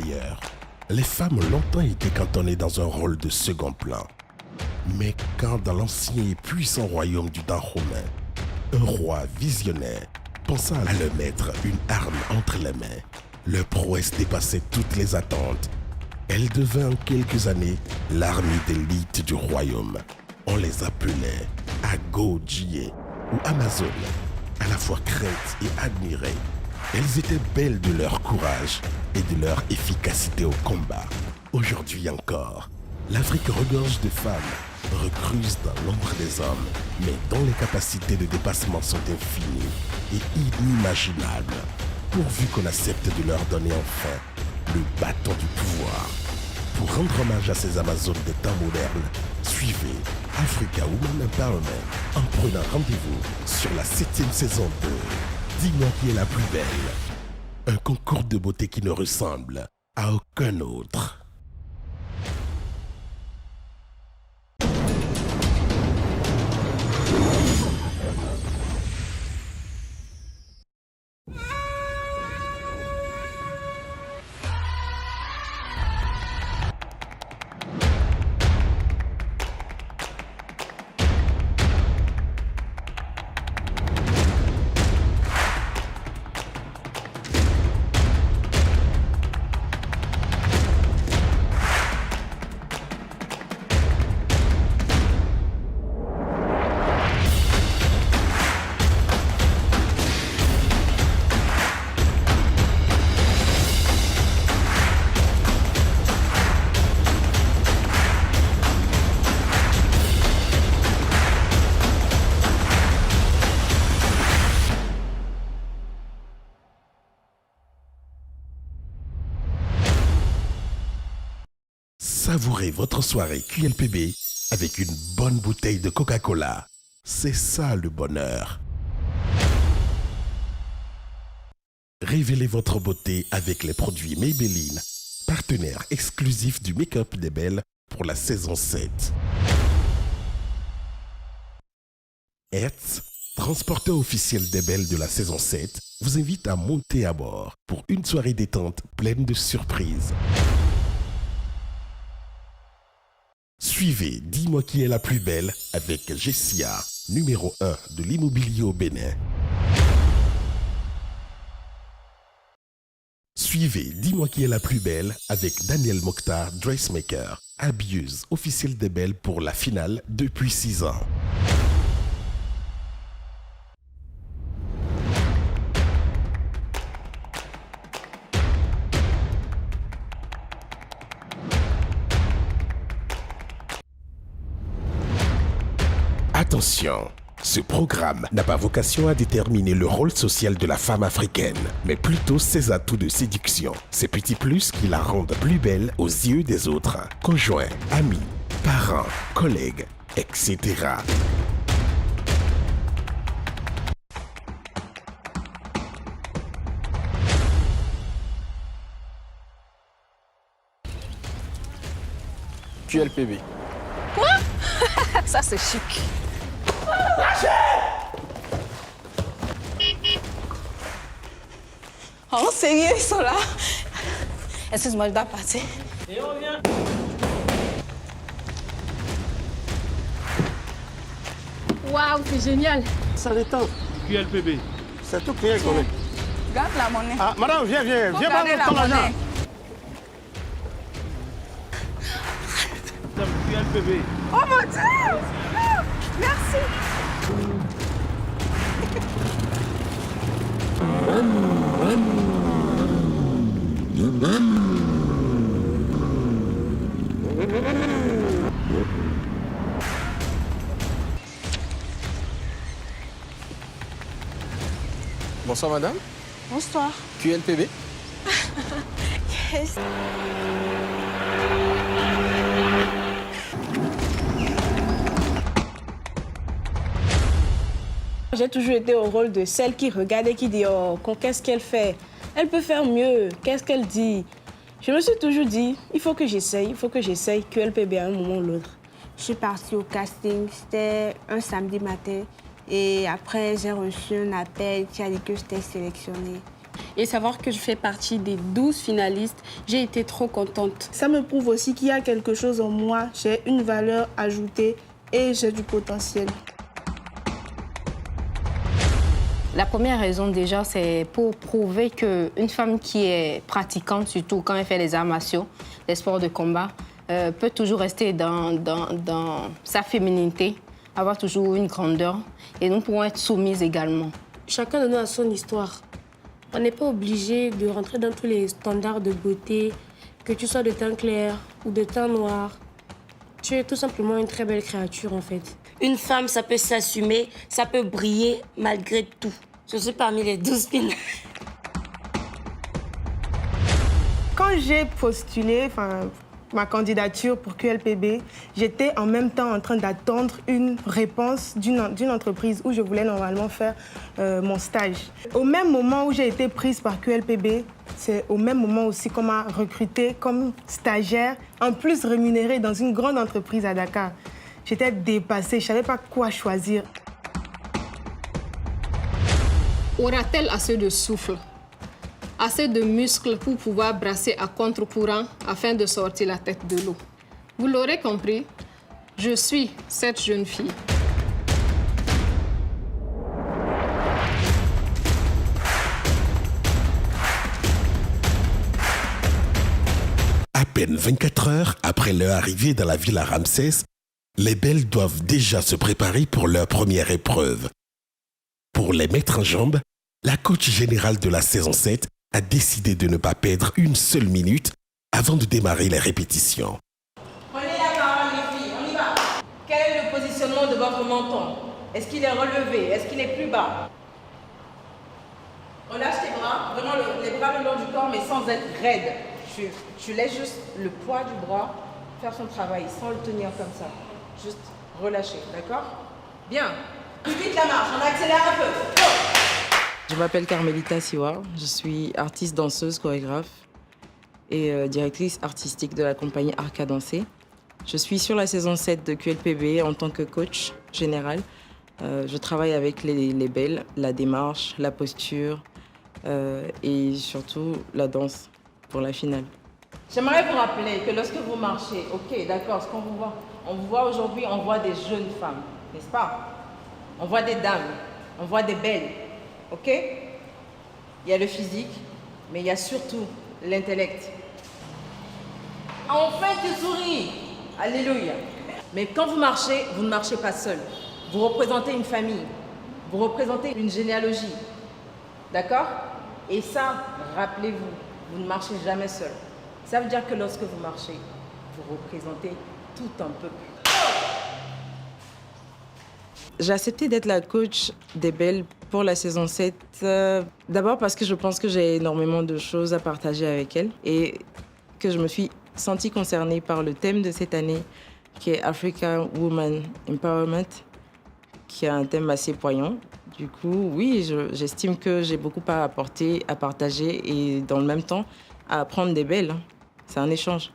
ailleurs. Les femmes ont longtemps été cantonnées dans un rôle de second plan. Mais quand dans l'ancien et puissant royaume du Dahomey, un roi visionnaire pensa à leur mettre une arme entre les mains, leur prouesse dépassait toutes les attentes. Elle devint en quelques années l'armée d'élite du royaume. On les appelait Agojie ou Amazone, à la fois craintes et admirées. Elles étaient belles de leur courage et de leur efficacité au combat. Aujourd'hui encore, l'Afrique regorge de femmes, recrues dans l'ombre des hommes, mais dont les capacités de dépassement sont infinies et inimaginables, pourvu qu'on accepte de leur donner enfin le bâton du pouvoir. Pour rendre hommage à ces Amazones des temps modernes, suivez Africa Woman Empowerment en prenant rendez-vous sur la 7e saison de Dis-moi qui est la plus belle. Un concours de beauté qui ne ressemble à aucun autre. Savourez votre soirée QLPB avec une bonne bouteille de Coca-Cola. C'est ça le bonheur. Révélez votre beauté avec les produits Maybelline, partenaire exclusif du make-up des belles pour la saison 7. Hertz, transporteur officiel des belles de la saison 7, vous invite à monter à bord pour une soirée détente pleine de surprises. Suivez Dis-moi qui est la plus belle avec Jessia, numéro 1 de l'immobilier au Bénin. Suivez Dis-moi qui est la plus belle avec Daniel Mokhtar, dressmaker, habilleuse officielle des belles pour la finale depuis 6 ans. Attention, ce programme n'a pas vocation à déterminer le rôle social de la femme africaine, mais plutôt ses atouts de séduction, ces petits plus qui la rendent plus belle aux yeux des autres, conjoints, amis, parents, collègues, etc. QLPB. Quoi? Ça, c'est chic. Oh, sérieux, ils sont là. Excuse-moi, je dois partir. Et on vient. Waouh, c'est génial. Ça détend. QLPB. C'est tout client qu'on est. Garde la monnaie. Ah, madame, viens, viens. Viens prendre ton argent. QLPB. Oh mon Dieu! Oh, merci. Bonsoir madame. Bonsoir. QLPB. Yes. J'ai toujours été au rôle de celle qui regarde et qui dit oh, qu'est-ce qu'elle fait? Elle peut faire mieux, qu'est-ce qu'elle dit? Je me suis toujours dit, il faut que j'essaye QLPB à un moment ou l'autre. Je suis partie au casting, c'était un samedi matin. Et après, j'ai reçu un appel qui a dit que j'étais sélectionnée. Il Et savoir que je fais partie des 12 finalistes, j'ai été trop contente. Ça me prouve aussi qu'il y a quelque chose en moi, j'ai une valeur ajoutée et j'ai du potentiel. La première raison déjà, c'est pour prouver qu'une femme qui est pratiquante, surtout quand elle fait les arts martiaux, les sports de combat, peut toujours rester dans sa féminité, avoir toujours une grandeur et nous pouvons être soumises également. Chacun de nous a son histoire. On n'est pas obligé de rentrer dans tous les standards de beauté, que tu sois de teint clair ou de teint noir. Tu es tout simplement une très belle créature en fait. Une femme, ça peut s'assumer, ça peut briller malgré tout. Je suis parmi les 12 finalistes. Quand j'ai postulé ma candidature pour QLPB, j'étais en même temps en train d'attendre une réponse d'une entreprise où je voulais normalement faire mon stage. Au même moment où j'ai été prise par QLPB, c'est au même moment aussi qu'on m'a recrutée comme stagiaire, en plus rémunérée dans une grande entreprise à Dakar. J'étais dépassée, je ne savais pas quoi choisir. Aura-t-elle assez de souffle, assez de muscles pour pouvoir brasser à contre-courant afin de sortir la tête de l'eau? Vous l'aurez compris, je suis cette jeune fille. À peine 24 heures après leur arrivée dans la villa Ramsès, les belles doivent déjà se préparer pour leur première épreuve. Pour les mettre en jambes, la coach générale de la saison 7 a décidé de ne pas perdre une seule minute avant de démarrer les répétitions. Prenez la parole les filles, on y va. Quel est le positionnement de votre menton? Est-ce qu'il est relevé? Est-ce qu'il est plus bas? Relâche tes bras, vraiment les bras le long du corps mais sans être raide. Tu laisses juste le poids du bras faire son travail sans le tenir comme ça. Juste relâcher, d'accord? Bien. Plus vite la marche, on accélère un peu. Go. Je m'appelle Carmelita Siwa, je suis artiste, danseuse, chorégraphe et directrice artistique de la compagnie Arc à danser. Je suis sur la saison 7 de QLPB en tant que coach général. Je travaille avec les belles, la démarche, la posture et surtout la danse pour la finale. J'aimerais vous rappeler que lorsque vous marchez, ok, d'accord, ce qu'on vous voit, on vous voit aujourd'hui, on voit des jeunes femmes, n'est-ce pas? On voit des dames, on voit des belles, ok? Il y a le physique, mais il y a surtout l'intellect. Enfin, tu souris, alléluia. Mais quand vous ne marchez pas seul. Vous représentez une famille, vous représentez une généalogie, d'accord? Et ça, rappelez-vous, vous ne marchez jamais seul. Ça veut dire que lorsque vous marchez, vous représentez tout un peuple. J'ai accepté d'être la coach des belles pour la saison 7. D'abord parce que je pense que j'ai énormément de choses à partager avec elles et que je me suis sentie concernée par le thème de cette année qui est African Woman Empowerment, qui est un thème assez poignant. Du coup, oui, j'estime que j'ai beaucoup à apporter, à partager et dans le même temps à apprendre des belles. C'est un échange.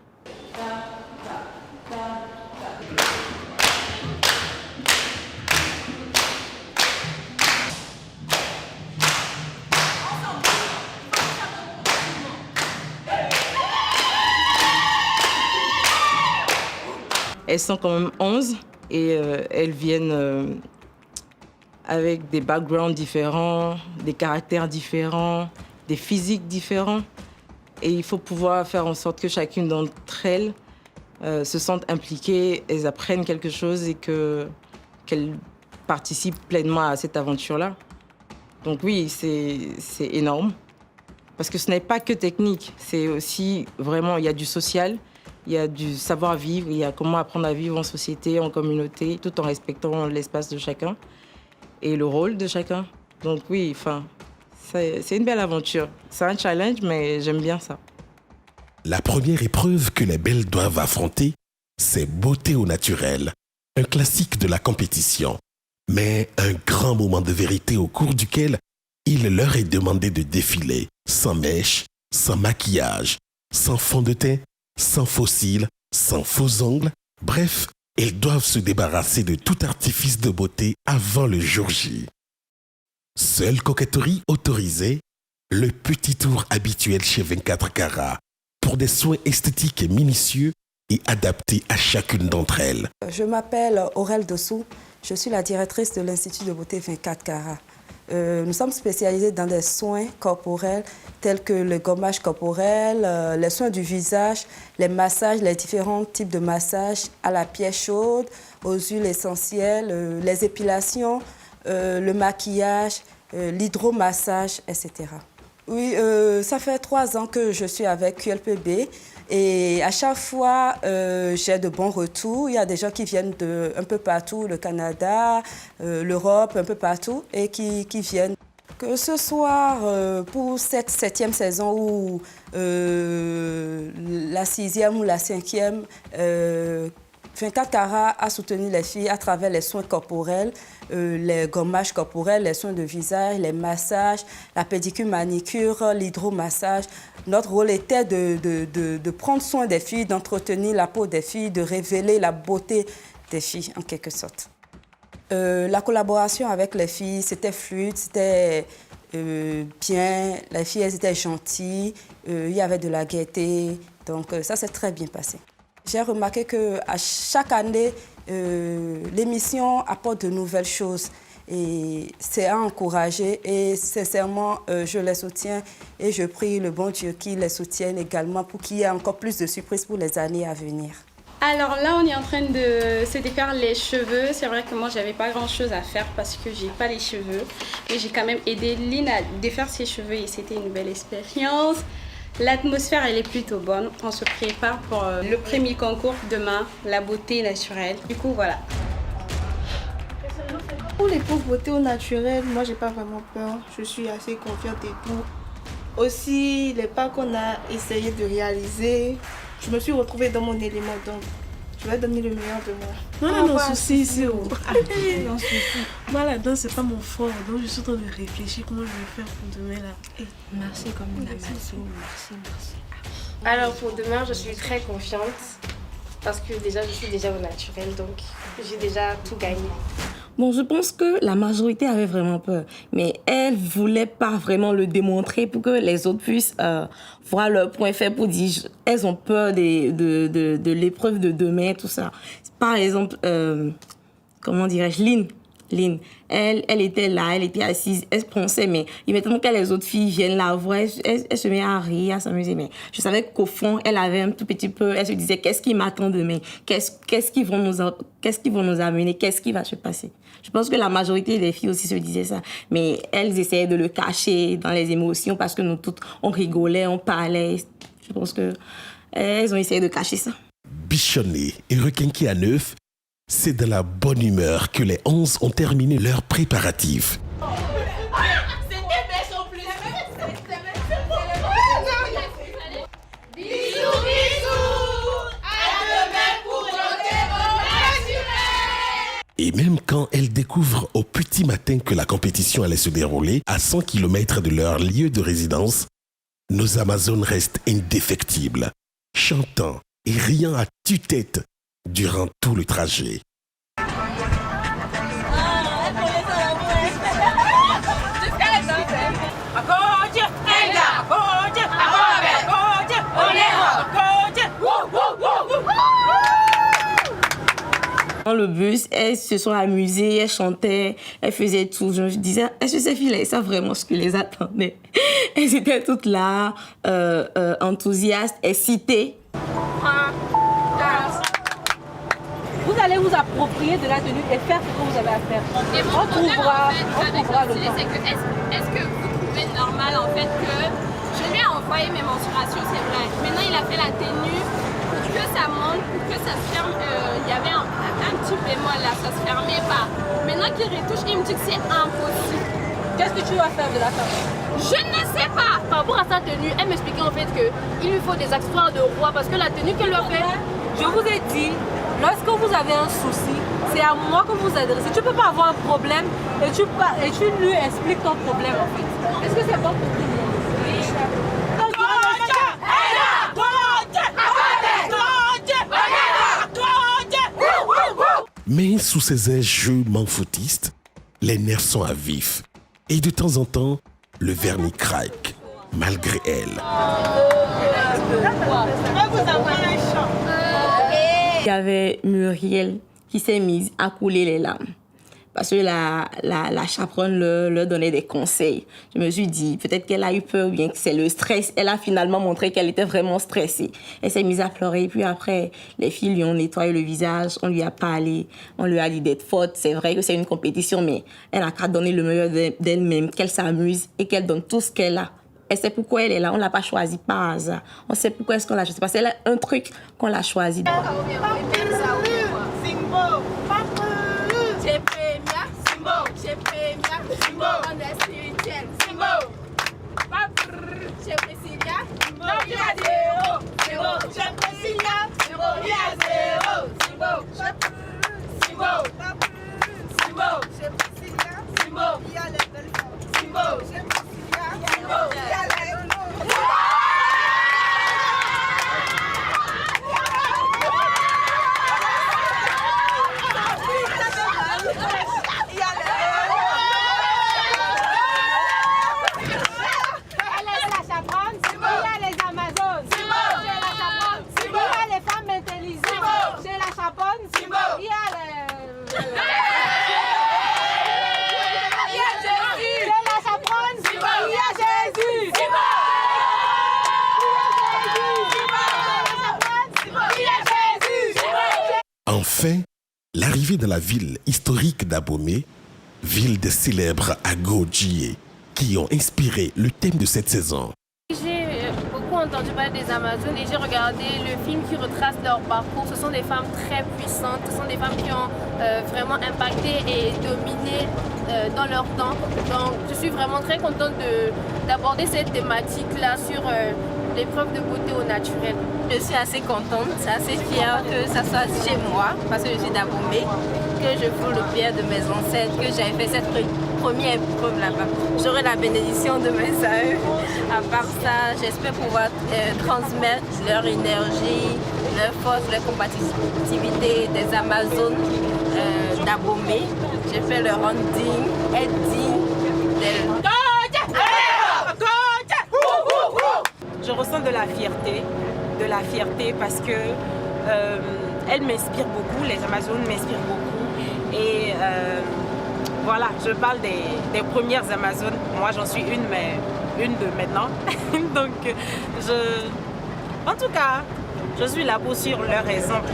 Elles sont quand même 11 et elles viennent avec des backgrounds différents, des caractères différents, des physiques différents. Et il faut pouvoir faire en sorte que chacune d'entre elles se sente impliquée, elles apprennent quelque chose et qu'elles participent pleinement à cette aventure-là. Donc oui, c'est énorme. Parce que ce n'est pas que technique, c'est aussi vraiment, il y a du social, il y a du savoir-vivre, il y a comment apprendre à vivre en société, en communauté, tout en respectant l'espace de chacun et le rôle de chacun. Donc oui, enfin, c'est une belle aventure. C'est un challenge, mais j'aime bien ça. La première épreuve que les belles doivent affronter, c'est beauté au naturel, un classique de la compétition, mais un grand moment de vérité au cours duquel il leur est demandé de défiler sans mèche, sans maquillage, sans fond de teint, sans faux cils, sans faux ongles. Bref, elles doivent se débarrasser de tout artifice de beauté avant le jour J. Seule coquetterie autorisée, Le petit tour habituel chez 24 carats pour des soins esthétiques et minutieux et adaptés à chacune d'entre elles. Je m'appelle Aurèle Dessous, je suis la directrice de l'Institut de beauté 24 carats. Nous sommes spécialisés dans des soins corporels tels que le gommage corporel, les soins du visage, les massages, les différents types de massages à la pierre chaude, aux huiles essentielles, les épilations, le maquillage, l'hydromassage, etc. Oui, ça fait 3 ans que je suis avec QLPB et à chaque fois, j'ai de bons retours. Il y a des gens qui viennent un peu partout, le Canada, l'Europe, un peu partout, et qui viennent. Que ce soit pour cette 7e saison ou la 6e ou la 5e, 24 carats a soutenu les filles à travers les soins corporels, les gommages corporels, les soins de visage, les massages, la pédicure, manicure, l'hydromassage. Notre rôle était de prendre soin des filles, d'entretenir la peau des filles, de révéler la beauté des filles, en quelque sorte. La collaboration avec les filles, c'était fluide, c'était bien. Les filles, elles étaient gentilles, il y avait de la gaieté, donc ça s'est très bien passé. J'ai remarqué qu'à chaque année, l'émission apporte de nouvelles choses et c'est à encourager et sincèrement, je les soutiens et je prie le bon Dieu qu'il les soutienne également pour qu'il y ait encore plus de surprises pour les années à venir. Alors là, on est en train de se défaire les cheveux. C'est vrai que moi, j'avais pas grand-chose à faire parce que j'ai pas les cheveux. Mais j'ai quand même aidé Lynn à défaire ses cheveux et c'était une belle expérience. L'atmosphère, elle est plutôt bonne. On se prépare pour le premier concours demain, la beauté naturelle. Du coup, voilà. Pour les pauvres beautés au naturel, moi, j'ai pas vraiment peur. Je suis assez confiante et tout. Aussi, les pas qu'on a essayé de réaliser, je me suis retrouvée dans mon élément, donc je vais donner le meilleur de moi. Non, souci ici. Non, souci. Moi, la danse, c'est pas mon fort, donc je suis en train de réfléchir comment je vais faire pour demain là. Merci comme une merci. Alors pour demain, je suis très confiante parce que déjà, je suis déjà au naturel, donc j'ai déjà tout gagné. Bon, je pense que la majorité avait vraiment peur, mais elles ne voulaient pas vraiment le démontrer pour que les autres puissent voir leur point faible pour dire elles ont peur de l'épreuve de demain, tout ça. Par exemple, comment dirais-je, Lynn, elle était là, elle était assise, elle pensait, mais maintenant que les autres filles viennent la voir, elle se met à rire, à s'amuser. Mais je savais qu'au fond, elle avait un tout petit peu, elle se disait, qu'est-ce qui m'attend demain? Qu'est-ce qu'ils vont nous amener? Qu'est-ce qui va se passer? Je pense que la majorité des filles aussi se disaient ça. Mais elles essayaient de le cacher dans les émotions parce que nous toutes, on rigolait, on parlait. Je pense qu'elles ont essayé de cacher ça. Bichonnés et requinqués à neuf, c'est de la bonne humeur que les 11 ont terminé leurs préparatifs. Et même quand elles découvrent au petit matin que la compétition allait se dérouler à 100 km de leur lieu de résidence, nos Amazones restent indéfectibles, chantant et riant à tue-tête durant tout le trajet. Dans le bus, elles se sont amusées, elles chantaient, elles faisaient tout. Je me disais, est-ce que ces filles-là, elles savent vraiment ce qui les attendait? Elles étaient toutes là, enthousiastes, excitées. Vous allez vous approprier de la tenue et faire ce que vous avez à faire. Et mon problème, en fait, c'est que est-ce que vous trouvez normal en fait que je lui ai envoyé mes mensurations, c'est vrai. Maintenant, il a fait la tenue pour que ça monte, pour que ça se ferme. Il y avait un petit bémol là, ça se fermait pas. Maintenant qu'il retouche, il me dit que c'est impossible. Qu'est-ce que tu vas faire de la femme? Je ne sais pas. Par rapport à sa tenue, elle m'expliquait en fait qu'il lui faut des accessoires de roi parce que la tenue qu'elle lui a fait. Je vous ai dit, lorsque vous avez un souci, c'est à moi que vous adressez. Tu ne peux pas avoir un problème et tu lui expliques ton problème en fait. Est-ce que c'est bon pour vous? Mais sous ces jeux manfoutistes, les nerfs sont à vif. Et de temps en temps, le vernis craque. malgré elle. Il y avait Muriel qui s'est mise à couler les larmes. Parce que la chaperonne leur donnait des conseils. Je me suis dit, peut-être qu'elle a eu peur ou bien que c'est le stress. Elle a finalement montré qu'elle était vraiment stressée. Elle s'est mise à pleurer. Puis après, les filles lui ont nettoyé le visage. On lui a parlé. On lui a dit d'être forte. C'est vrai que c'est une compétition, mais elle a qu'à donner le meilleur d'elle-même, qu'elle s'amuse et qu'elle donne tout ce qu'elle a. Et c'est pourquoi elle est là. On ne l'a pas choisie par hasard. On sait pourquoi est-ce qu'on l'a choisie. Parce qu'elle a un truc qu'on l'a choisi. J'ai Premia, Simbo, on est spirituel, Simbo. J'ai Priscilla, Simbo, il y a zéro, Simbo. J'ai Priscilla, Simbo, il y a zéro, Simbo. Simbo, Simbo, j'ai Priscilla, Simbo, il y a les belles femmes, Simbo. J'ai Priscilla, Simbo, il y a les Enfin, l'arrivée dans la ville historique d'Abomey, ville des célèbres Agodjié, qui ont inspiré le thème de cette saison. J'ai beaucoup entendu parler des Amazones et j'ai regardé le film qui retrace leur parcours. Ce sont des femmes très puissantes, ce sont des femmes qui ont vraiment impacté et dominé dans leur temps. Donc je suis vraiment très contente d'aborder cette thématique-là sur l'épreuve de beauté au naturel. Je suis assez contente, assez fière que ça soit chez moi, parce que je suis d'Abomey, que je foule le pierre de mes ancêtres, que j'avais fait cette première épreuve là-bas. J'aurai la bénédiction de mes sœurs. À part ça, j'espère pouvoir transmettre leur énergie, leur force, leur combativité des Amazones d'Abomey. J'ai fait leur rendre digne, être digne d'elles. Je ressens de la fierté parce que elles m'inspirent beaucoup, les Amazones m'inspirent beaucoup. Et voilà, je parle des premières Amazones. Moi, j'en suis une, mais une de maintenant. Donc, en tout cas, je suis là pour suivre leur exemple.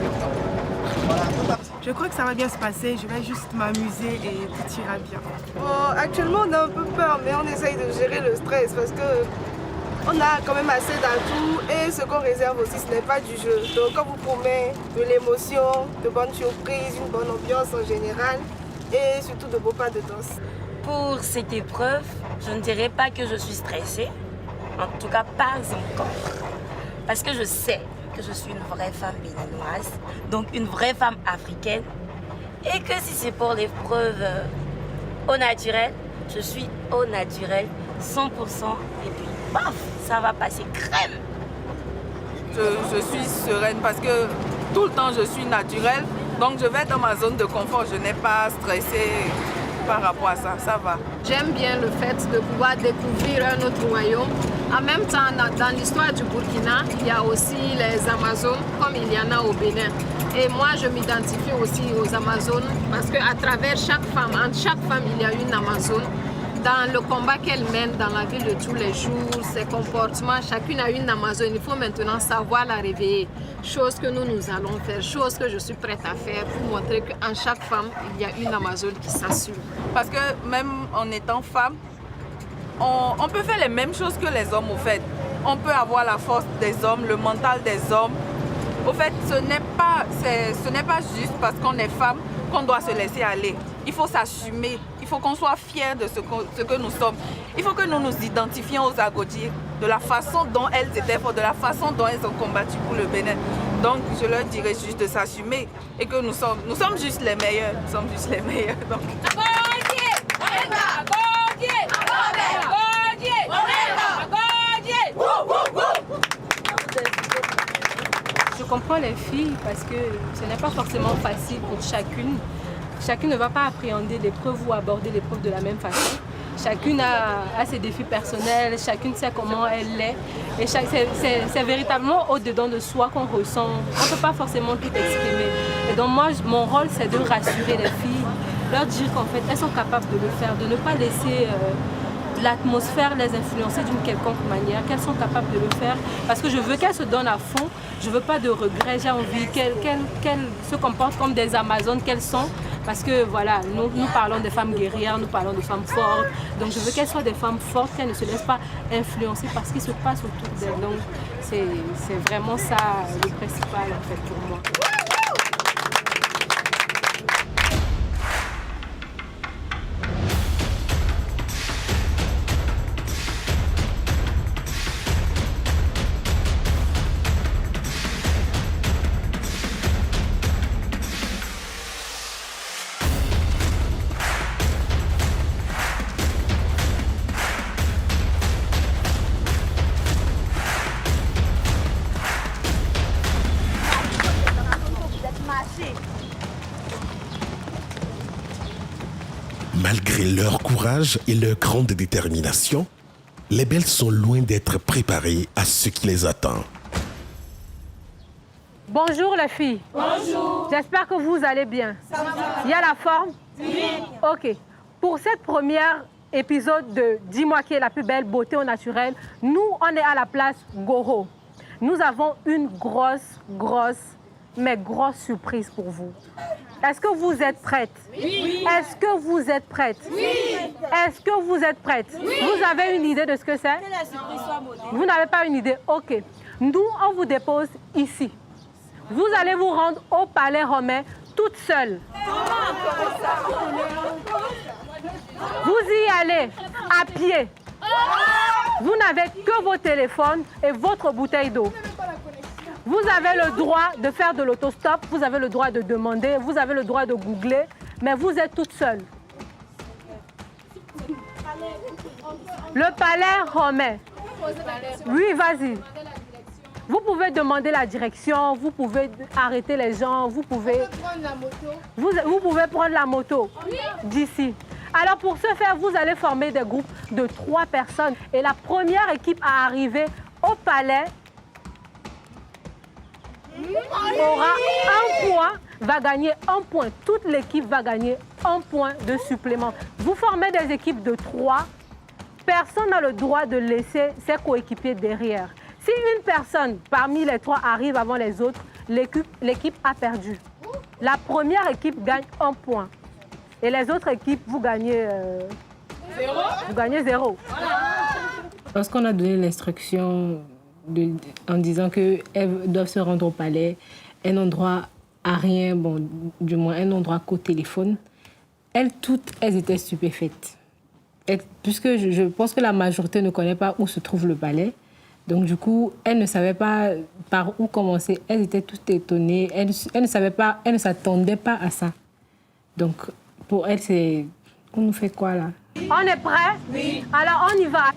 Je crois que ça va bien se passer, je vais juste m'amuser et tout ira bien. Bon, actuellement, on a un peu peur, mais on essaye de gérer le stress parce que on a quand même assez d'atouts et ce qu'on réserve aussi, ce n'est pas du jeu. Donc on vous promet de l'émotion, de bonnes surprises, une bonne ambiance en général et surtout de beaux pas de danse. Pour cette épreuve, je ne dirais pas que je suis stressée, en tout cas pas encore. Parce que je sais que je suis une vraie femme béninoise, donc une vraie femme africaine. Et que si c'est pour l'épreuve au naturel, je suis au naturel 100% et puis paf, ça va passer crème. Je suis sereine parce que tout le temps je suis naturelle, donc je vais dans ma zone de confort, je n'ai pas stressé par rapport à ça, ça va. J'aime bien le fait de pouvoir découvrir un autre royaume. En même temps, dans l'histoire du Burkina, il y a aussi les Amazones, comme il y en a au Bénin. Et moi, je m'identifie aussi aux Amazones parce qu'à travers chaque femme, entre chaque femme, il y a une Amazone. Dans le combat qu'elle mène dans la vie de tous les jours, ses comportements, chacune a une Amazone. Il faut maintenant savoir la réveiller. Chose que nous allons faire, chose que je suis prête à faire pour montrer qu'en chaque femme, il y a une Amazone qui s'assume. Parce que même en étant femme, on peut faire les mêmes choses que les hommes au fait. On peut avoir la force des hommes, le mental des hommes. Au fait, ce n'est pas juste parce qu'on est femme qu'on doit se laisser aller. Il faut s'assumer, il faut qu'on soit fiers de ce que nous sommes. Il faut que nous nous identifions aux Agodjié de la façon dont elles étaient fortes, de la façon dont elles ont combattu pour le Bénin. Donc je leur dirais juste de s'assumer et que nous sommes juste les meilleurs. Nous sommes juste les meilleurs. Donc. Je comprends les filles parce que ce n'est pas forcément facile pour chacune. Chacune ne va pas appréhender l'épreuve ou aborder l'épreuve de la même façon. Chacune a ses défis personnels, chacune sait comment elle est. Et c'est véritablement au-dedans de soi qu'on ressent. On ne peut pas forcément tout exprimer. Et donc moi, mon rôle, c'est de rassurer les filles, leur dire qu'en fait, elles sont capables de le faire, de ne pas laisser l'atmosphère les influencer d'une quelconque manière, qu'elles sont capables de le faire. Parce que je veux qu'elles se donnent à fond, je ne veux pas de regrets, j'ai envie qu'elles se comportent comme des Amazones qu'elles sont. Parce que voilà, nous parlons des femmes guerrières, nous parlons de femmes fortes. Donc je veux qu'elles soient des femmes fortes, qu'elles ne se laissent pas influencer par ce qui se passe autour d'elles. Donc c'est vraiment ça le principal en fait pour moi. Malgré leur courage et leur grande détermination, les belles sont loin d'être préparées à ce qui les attend. Bonjour les filles. Bonjour. J'espère que vous allez bien. Il y a la forme? Oui. Ok. Pour cette première épisode de Dis-moi qui est la plus belle beauté au naturel, nous, on est à la place Goro. Nous avons une grosse surprise pour vous. Est-ce que vous êtes prêtes? Oui. Est-ce que vous êtes prêtes? Oui. Est-ce que vous êtes prêtes? Oui. Vous avez une idée de ce que c'est? Vous n'avez pas une idée? Ok. Nous, on vous dépose ici. Vous allez vous rendre au Palais Romain toute seule. Vous y allez à pied. Vous n'avez que vos téléphones et votre bouteille d'eau. Vous avez le droit de faire de l'autostop, vous avez le droit de demander, vous avez le droit de googler, mais vous êtes toute seule. Le Palais Romain. Oui, vas-y. Vous pouvez demander la direction, vous pouvez arrêter les gens, vous pouvez prendre la moto d'ici. Alors pour ce faire, vous allez former des groupes de 3 personnes. Et la première équipe à arriver au palais aura 1 point, va gagner 1 point. Toute l'équipe va gagner 1 point de supplément. Vous formez des équipes de 3. Personne n'a le droit de laisser ses coéquipiers derrière. Si une personne parmi les 3 arrive avant les autres, l'équipe a perdu. La première équipe gagne 1 point. Et les autres équipes, vous gagnez 0. Vous gagnez 0. Lorsqu'on a donné l'instruction en disant qu'elles doivent se rendre au palais, elles n'ont droit à rien, bon, du moins elles n'ont droit qu'au téléphone, toutes, elles étaient stupéfaites. Puisque je pense que la majorité ne connaît pas où se trouve le palais, donc du coup, elles ne savaient pas par où commencer. Elles étaient toutes étonnées, elles ne savaient pas, elles ne s'attendaient pas à ça. Donc pour elles, c'est... On nous fait quoi là? On est prêts? Oui. Alors on y va.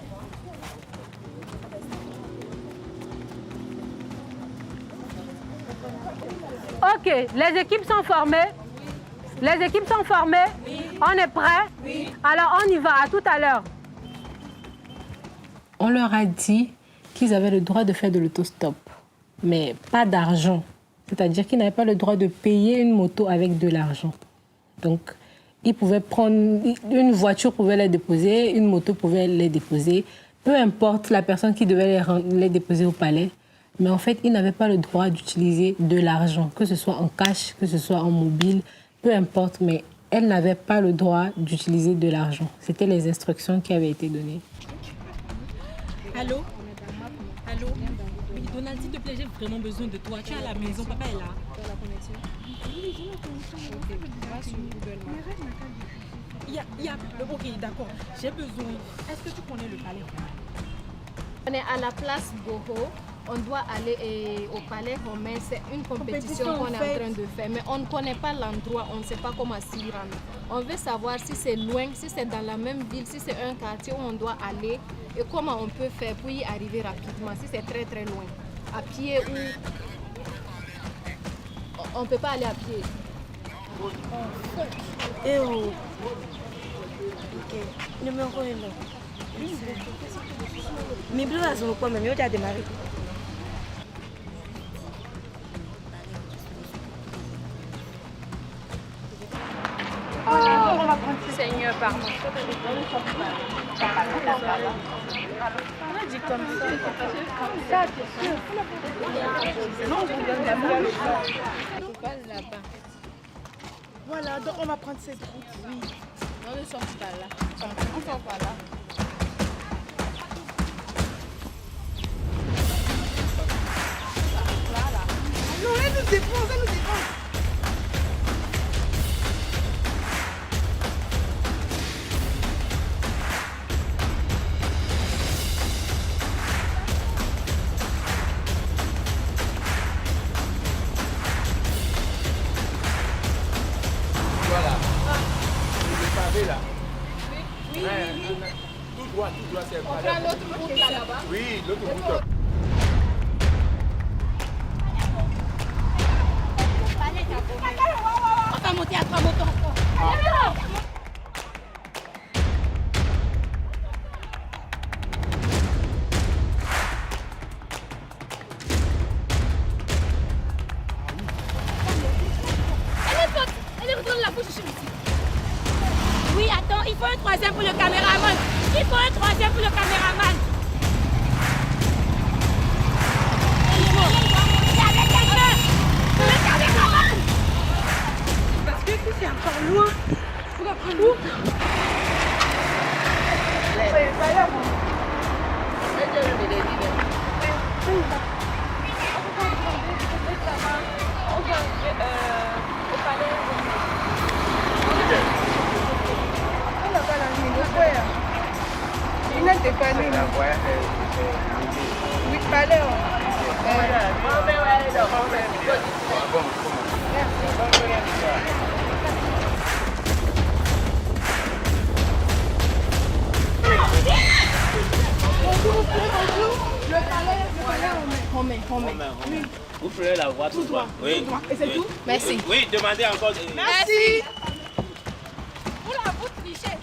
Ok, les équipes sont formées. Les équipes sont formées. Oui. On est prêts? Oui. Alors on y va, à tout à l'heure. On leur a dit qu'ils avaient le droit de faire de l'autostop, mais pas d'argent. C'est-à-dire qu'ils n'avaient pas le droit de payer une moto avec de l'argent. Donc, ils pouvaient prendre... Une voiture pouvait les déposer, une moto pouvait les déposer. Peu importe la personne qui devait les déposer au palais. Mais en fait, ils n'avaient pas le droit d'utiliser de l'argent, que ce soit en cash, que ce soit en mobile, peu importe. Mais elles n'avaient pas le droit d'utiliser de l'argent. C'était les instructions qui avaient été données. Allô? Allô? Oui, Donald, s'il te plaît, j'ai vraiment besoin de toi. Tu es à la maison, papa est là. Dans la connexion? Oui, j'ai la connexion. Ok, va sur Google. Ok, d'accord. J'ai besoin. Est-ce que tu connais le palais? On est à la place Goro. On doit aller au palais romain. C'est une compétition qu'on est en train de faire. Mais on ne connaît pas l'endroit. On ne sait pas comment s'y rendre. On veut savoir si c'est loin, si c'est dans la même ville, si c'est un quartier où on doit aller. Et comment on peut faire pour y arriver rapidement, si c'est très très loin. À pied ou... On ne peut pas aller à pied. Ok. Numéro 1. Mais bleu à son quoi, mais mieux t'as démarré. Seigneur, pardon. On a dit comme ça. Non, là-bas. Voilà, donc on va prendre cette route. Oui. On ne sort pas là. On ne sort pas là. Non, elle nous défonce, elle nous défonce. Voilà. Le pavé là. Oui. Tout droit, c'est le On pavé. prend l'autre route là-bas. Oui, l'autre route. On va monter à 3 motos encore. Elle est retournée la bouche ici. Oui, attends, il faut un troisième pour le caméraman. Il faut un troisième pour le caméraman. Parce que si c'est encore loin, pour la prendre où? Il n'était pas né. Oui, palais. Le palais, on met. Vous prenez la voie tout droit. Oui. Et c'est tout? Merci. Oui, demandez encore. Merci. Oula, vous trichez.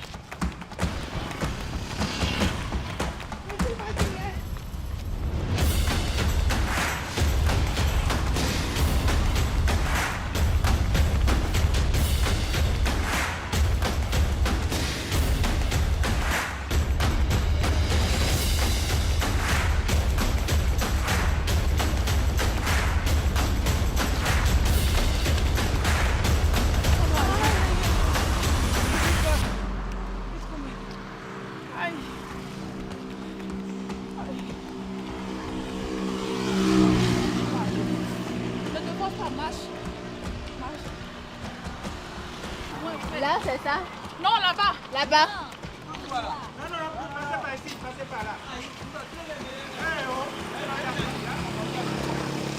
Là, c'est ça? Non, là-bas. Là-bas.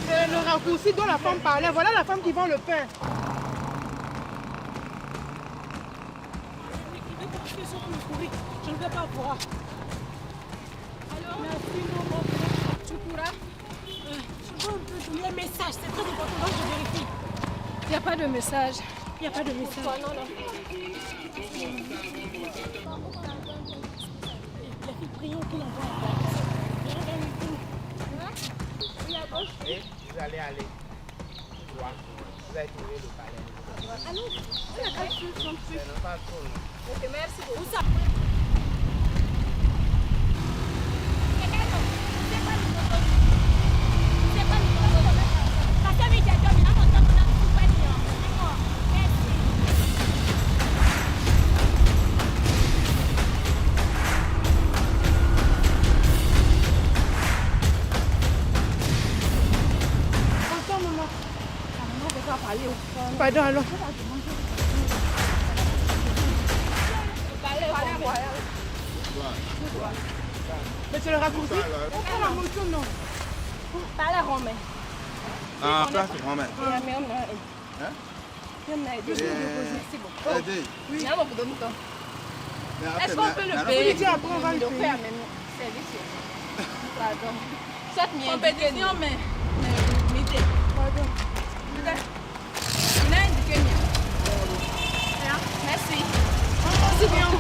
C'est le raccourci dont la femme parlait. Voilà la femme qui vend le pain. Je ne vais pas voir. Merci, maman. Tu pourras? Je veux un peu donner un message, c'est très important, donc je vérifie. Il n'y a pas de message. Il n'y a pas de message. Non, non. Les filles, prions qu'il envoie la Oui, à gauche. Et vous allez aller. Droit. Vous allez trouver le palais. Ah non, on n'a pas su non plus. C'est pas trop. Ok, merci beaucoup. Où ça? Pardon, alors. Mais c'est le raccourci. On prend la moto, non. Pas la romaine. Ah, place Romain. Hein? Merci beaucoup. Oui. Est-ce qu'on peut le payer? On va le faire, mais service. Pardon. Cette compétition, mais m'aider. Pardon. On a indiqué. Merci. C'est bien vous.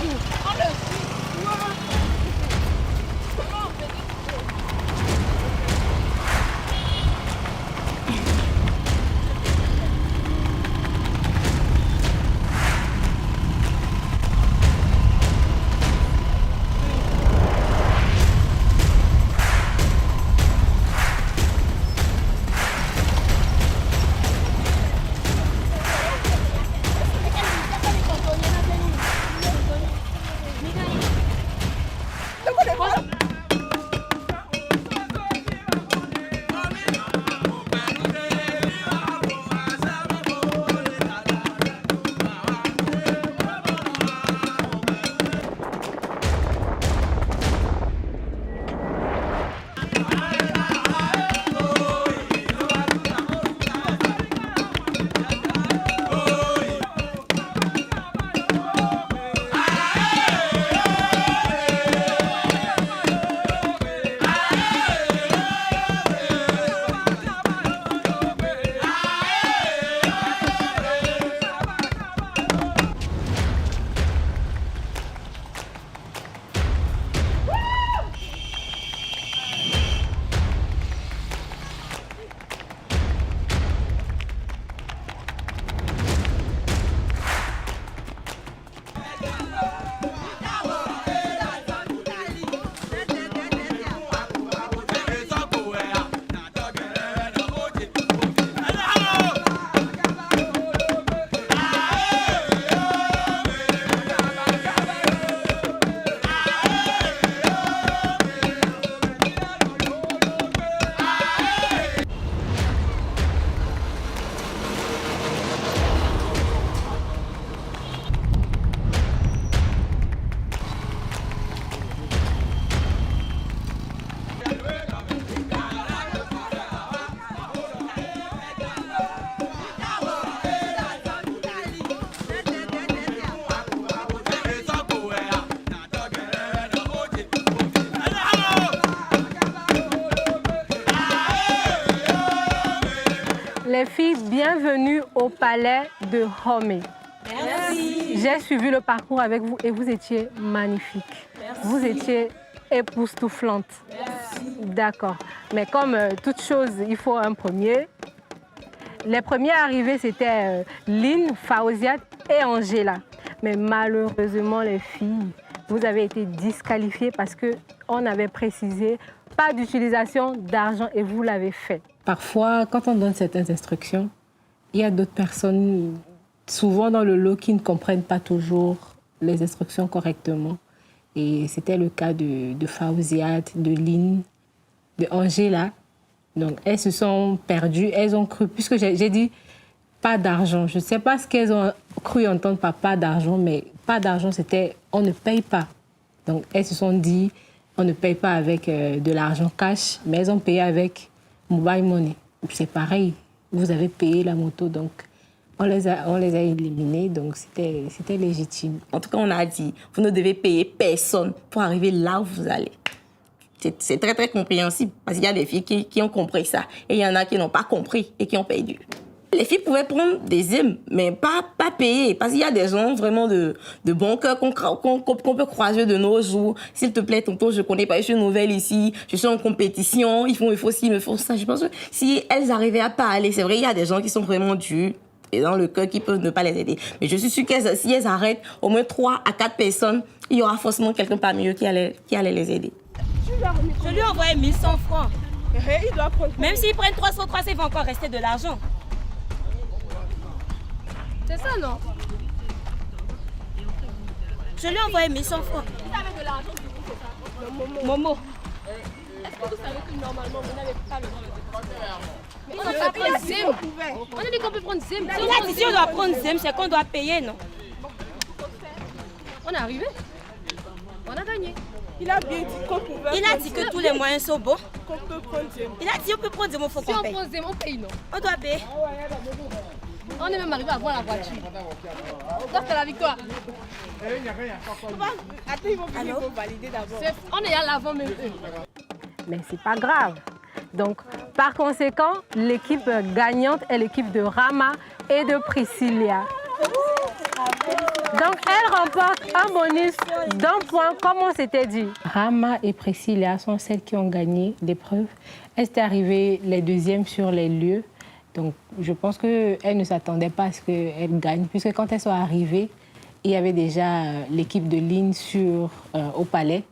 Les filles, bienvenue au palais de Homé. Merci. J'ai suivi le parcours avec vous et vous étiez magnifiques. Merci. Vous étiez époustouflantes. Merci. D'accord. Mais comme toute chose, il faut un premier. Les premiers arrivés, c'était Lynn, Fauziat et Angela. Mais malheureusement, les filles, vous avez été disqualifiées parce qu'on avait précisé pas d'utilisation d'argent et vous l'avez fait. Parfois, quand on donne certaines instructions, il y a d'autres personnes, souvent dans le lot, qui ne comprennent pas toujours les instructions correctement. Et c'était le cas de Fauziat, de Lynn, de Angela. Donc, elles se sont perdues, elles ont cru, puisque j'ai dit pas d'argent. Je ne sais pas ce qu'elles ont cru entendre par pas d'argent, mais pas d'argent, c'était on ne paye pas. Donc, elles se sont dit on ne paye pas avec de l'argent cash, mais elles ont payé avec mobile money. C'est pareil, vous avez payé la moto, donc on les a éliminés, donc c'était légitime. En tout cas, on a dit, vous ne devez payer personne pour arriver là où vous allez. C'est très, très compréhensible, parce qu'il y a des filles qui ont compris ça, et il y en a qui n'ont pas compris et qui ont perdu. Les filles pouvaient prendre des îles, mais pas payer, parce qu'il y a des gens vraiment de bon cœur qu'on peut croiser de nos jours. S'il te plaît, tonton, je connais pas, je suis nouvelle ici, je suis en compétition, il faut ci, il me faut ça. Je pense que si elles arrivaient à parler, c'est vrai, il y a des gens qui sont vraiment durs et dans le cœur qui peuvent ne pas les aider. Mais je suis sûre que si elles arrêtent au moins 3 à 4 personnes, il y aura forcément quelqu'un parmi eux qui allait les aider. Je lui ai envoyé 1100 francs. Même s'ils prennent 300, il va encore rester de l'argent. C'est ça, non? Je lui ai envoyé 1100 francs. Vous avez de l'argent pour vous, c'est ça? Momo. Est-ce que vous savez que normalement, vous n'avez pas le droit de prendre? Mais on a pas pris Zim. On a dit qu'on peut prendre Zim. Il a dit si on doit prendre Zim, c'est qu'on doit payer, non? On est arrivé. On a gagné. Il a bien dit qu'on pouvait. Il a dit que tous les moyens sont bons. Qu'on peut prendre Zim. Il a dit on peut prendre Zim, il faut qu'on paye. Si on prend Zim, on paye, non? On doit payer. On est même arrivé à voir la voiture. Ça, c'est la victoire. Attends, ils vont venir pour valider d'abord. On est à l'avant même. Mais c'est pas grave. Donc, par conséquent, l'équipe gagnante est l'équipe de Rama et de Priscilla. Donc, elle remporte un bonus d'1 point, comme on s'était dit. Rama et Priscilla sont celles qui ont gagné l'épreuve. Elles étaient arrivées les deuxièmes sur les lieux. Donc, je pense qu'elles ne s'attendaient pas à ce qu'elles gagnent, puisque quand elles sont arrivées, il y avait déjà l'équipe de ligne au palais.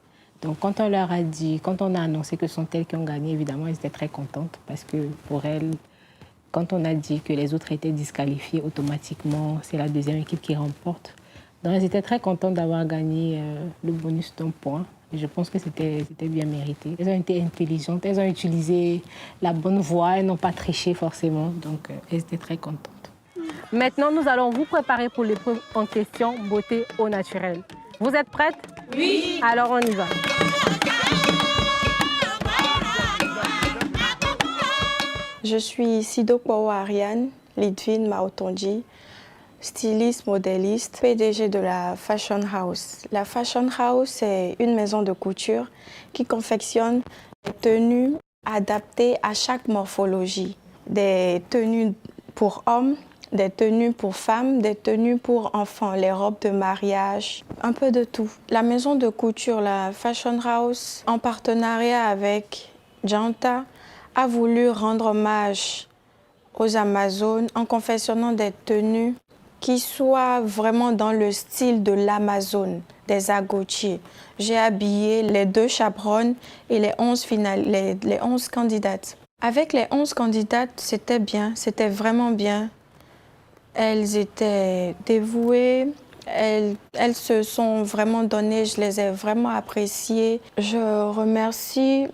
Donc, quand on leur a dit, quand on a annoncé que ce sont elles qui ont gagné, évidemment, elles étaient très contentes, parce que pour elles, quand on a dit que les autres étaient disqualifiés, automatiquement, c'est la deuxième équipe qui remporte. Donc, elles étaient très contentes d'avoir gagné le bonus d'1 point. Et je pense que c'était bien mérité. Elles ont été intelligentes, elles ont utilisé la bonne voie, elles n'ont pas triché forcément. Donc, elles étaient très contentes. Maintenant, nous allons vous préparer pour l'épreuve en question, beauté au naturel. Vous êtes prêtes? Oui. Alors, on y va. Je suis Sido Kwawa Ariane, Lidvine Maotonji, styliste, modéliste, PDG de la Fashion House. La Fashion House, c'est une maison de couture qui confectionne des tenues adaptées à chaque morphologie. Des tenues pour hommes, des tenues pour femmes, des tenues pour enfants, les robes de mariage, un peu de tout. La maison de couture, la Fashion House, en partenariat avec Janta, a voulu rendre hommage aux Amazones en confectionnant des tenues qui soient vraiment dans le style de l'Amazone, des agotiers. J'ai habillé les 2 chaperones et les 11 candidates. Avec les 11 candidates, c'était bien, c'était vraiment bien. Elles étaient dévouées, elles se sont vraiment données, je les ai vraiment appréciées. Je remercie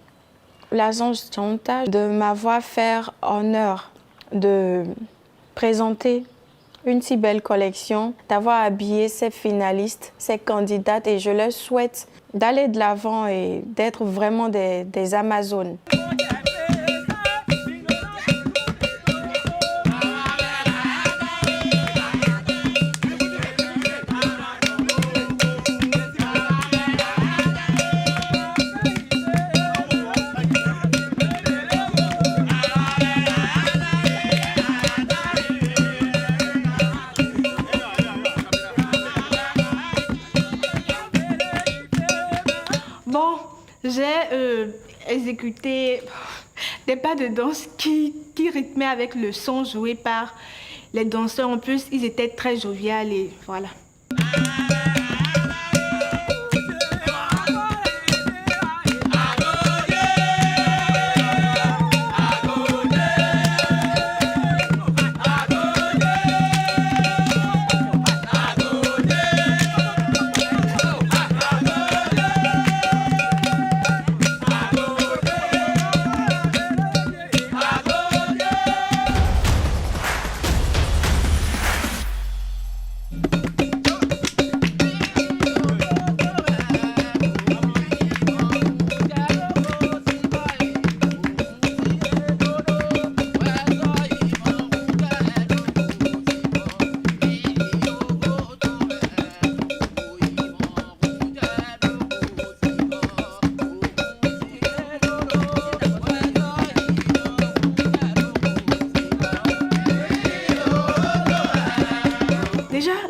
l'agence Janta de m'avoir fait honneur de présenter une si belle collection, d'avoir habillé ces finalistes, ces candidates, et je leur souhaite d'aller de l'avant et d'être vraiment des Amazones. J'ai exécuté des pas de danse qui rythmaient avec le son joué par les danseurs. En plus, ils étaient très joviales et voilà.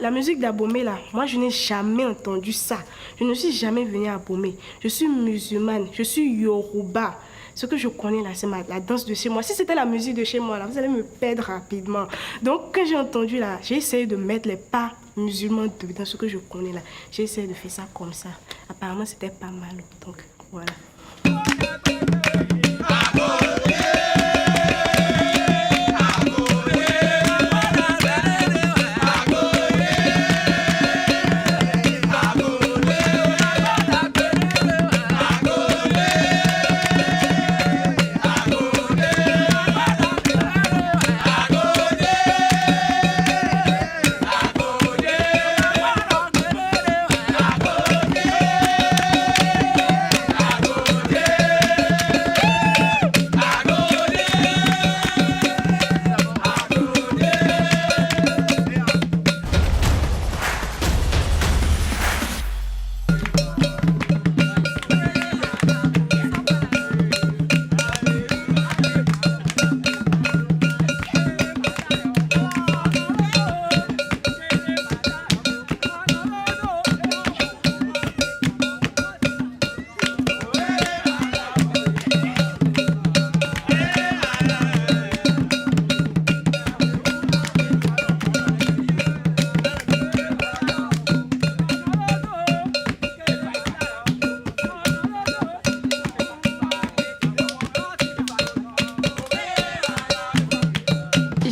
La musique d'Abomey, là, moi je n'ai jamais entendu ça. Je ne suis jamais venue à Abomey. Je suis musulmane, je suis Yoruba. Ce que je connais là, c'est la danse de chez moi. Si c'était la musique de chez moi, là, vous allez me perdre rapidement. Donc quand j'ai entendu là, j'ai essayé de mettre les pas musulmans dans ce que je connais là. J'ai essayé de faire ça comme ça. Apparemment, c'était pas mal. Donc voilà.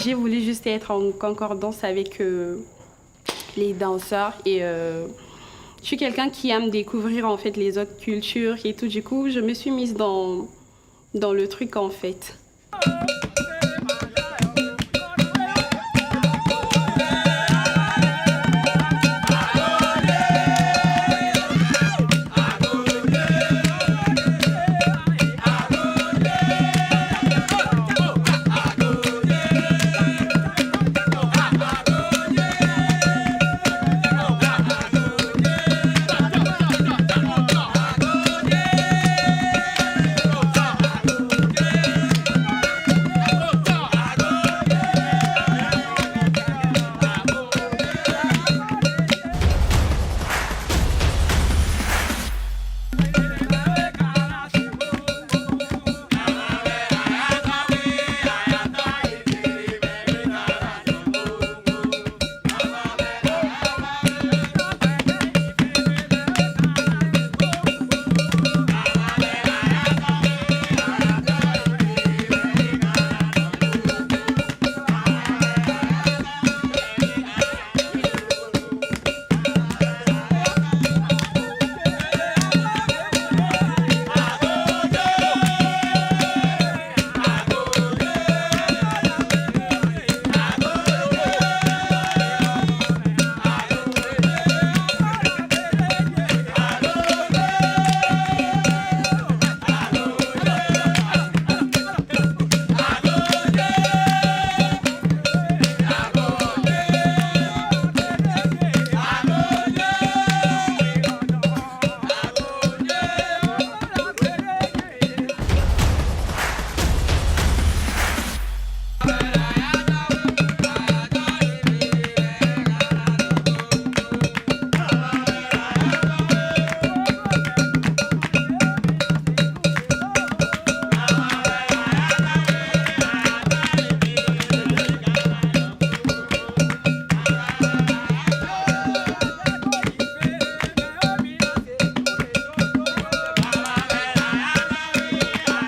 j'ai voulu juste être en concordance avec les danseurs et je suis quelqu'un qui aime découvrir en fait les autres cultures et tout. Du coup, je me suis mise dans le truc en fait.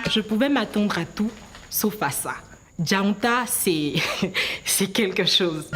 Je pouvais m'attendre à tout, sauf à ça. Djaounta, c'est quelque chose.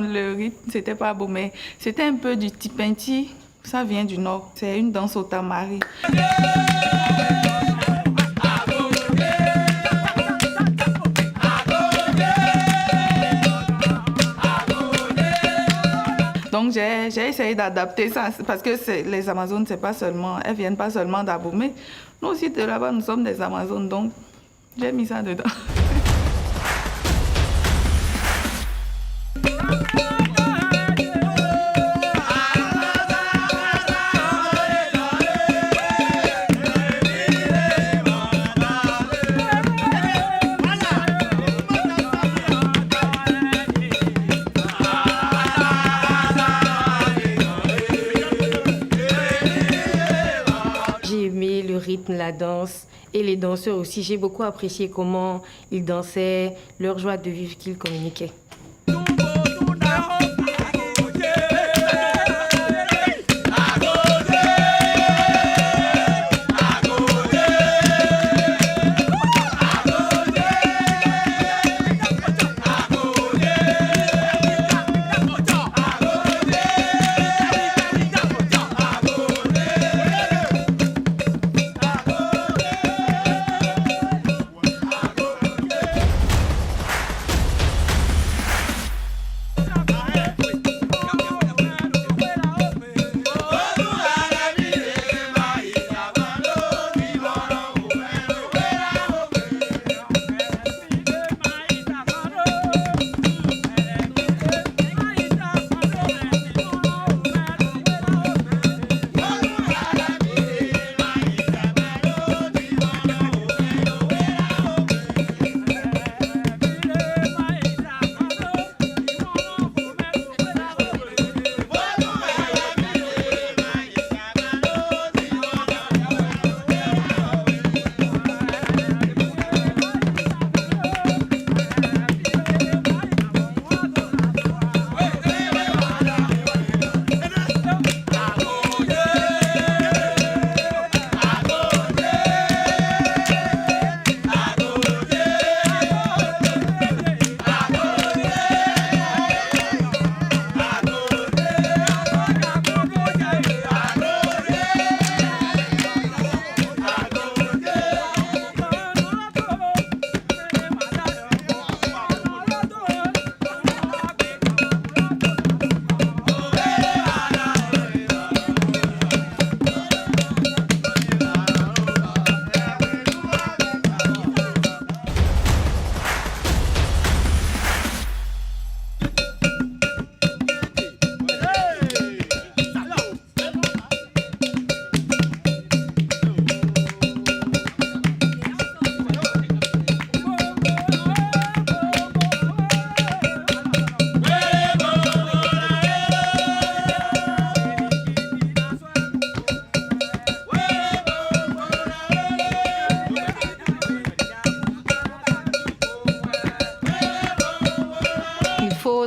Le rythme, c'était pas beau, mais c'était un peu du tipinti. Ça vient du nord. C'est une danse au tamari. Donc j'ai essayé d'adapter ça parce que les Amazones, c'est pas seulement, elles viennent pas seulement d'Abomey. Nous aussi de là-bas, nous sommes des Amazones, donc j'ai mis ça dedans. La danse et les danseurs aussi. J'ai beaucoup apprécié comment ils dansaient, leur joie de vivre qu'ils communiquaient.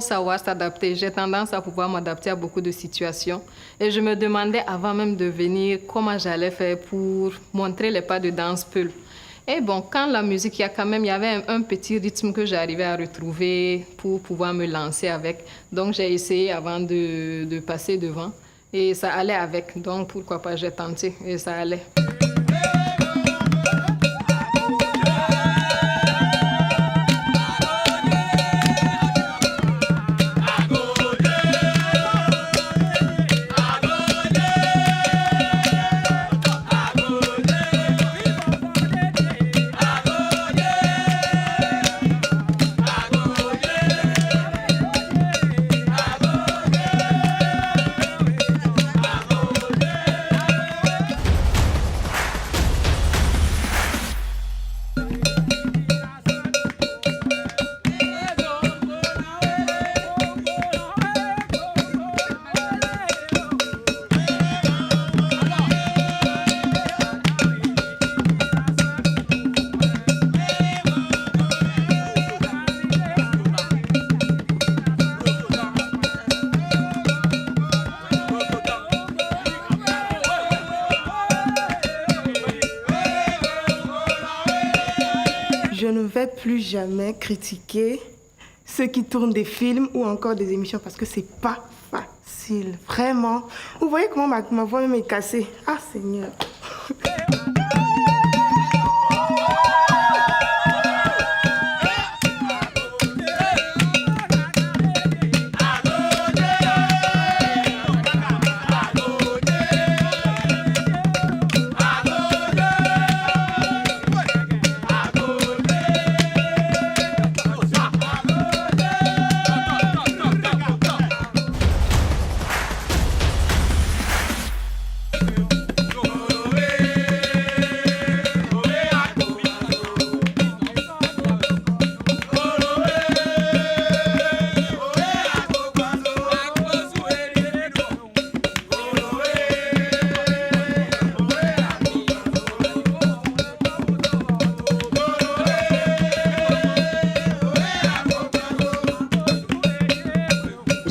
savoir s'adapter. J'ai tendance à pouvoir m'adapter à beaucoup de situations. Et je me demandais avant même de venir comment j'allais faire pour montrer les pas de danse Peul. Et bon, quand la musique, il y avait un petit rythme que j'arrivais à retrouver pour pouvoir me lancer avec. Donc j'ai essayé avant de passer devant. Et ça allait avec. Donc pourquoi pas, j'ai tenté et ça allait. Je ne vais plus jamais critiquer ceux qui tournent des films ou encore des émissions parce que c'est pas facile, vraiment. Vous voyez comment ma voix même est cassée. Ah Seigneur.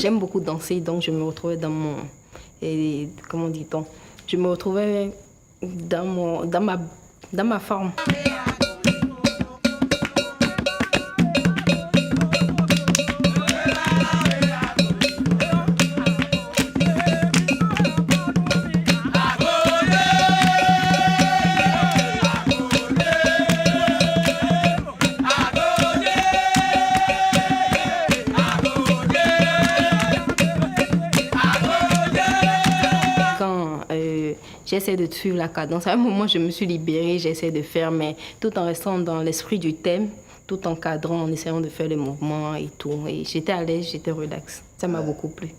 J'aime beaucoup danser, donc je me retrouvais dans mon... comment dit-on? Je me retrouvais dans ma forme. J'essaie de suivre la cadence. À un moment, je me suis libérée, j'essaie de faire, mais tout en restant dans l'esprit du thème, tout en cadrant, en essayant de faire les mouvements et tout. Et j'étais à l'aise, j'étais relax. Ça m'a beaucoup plu.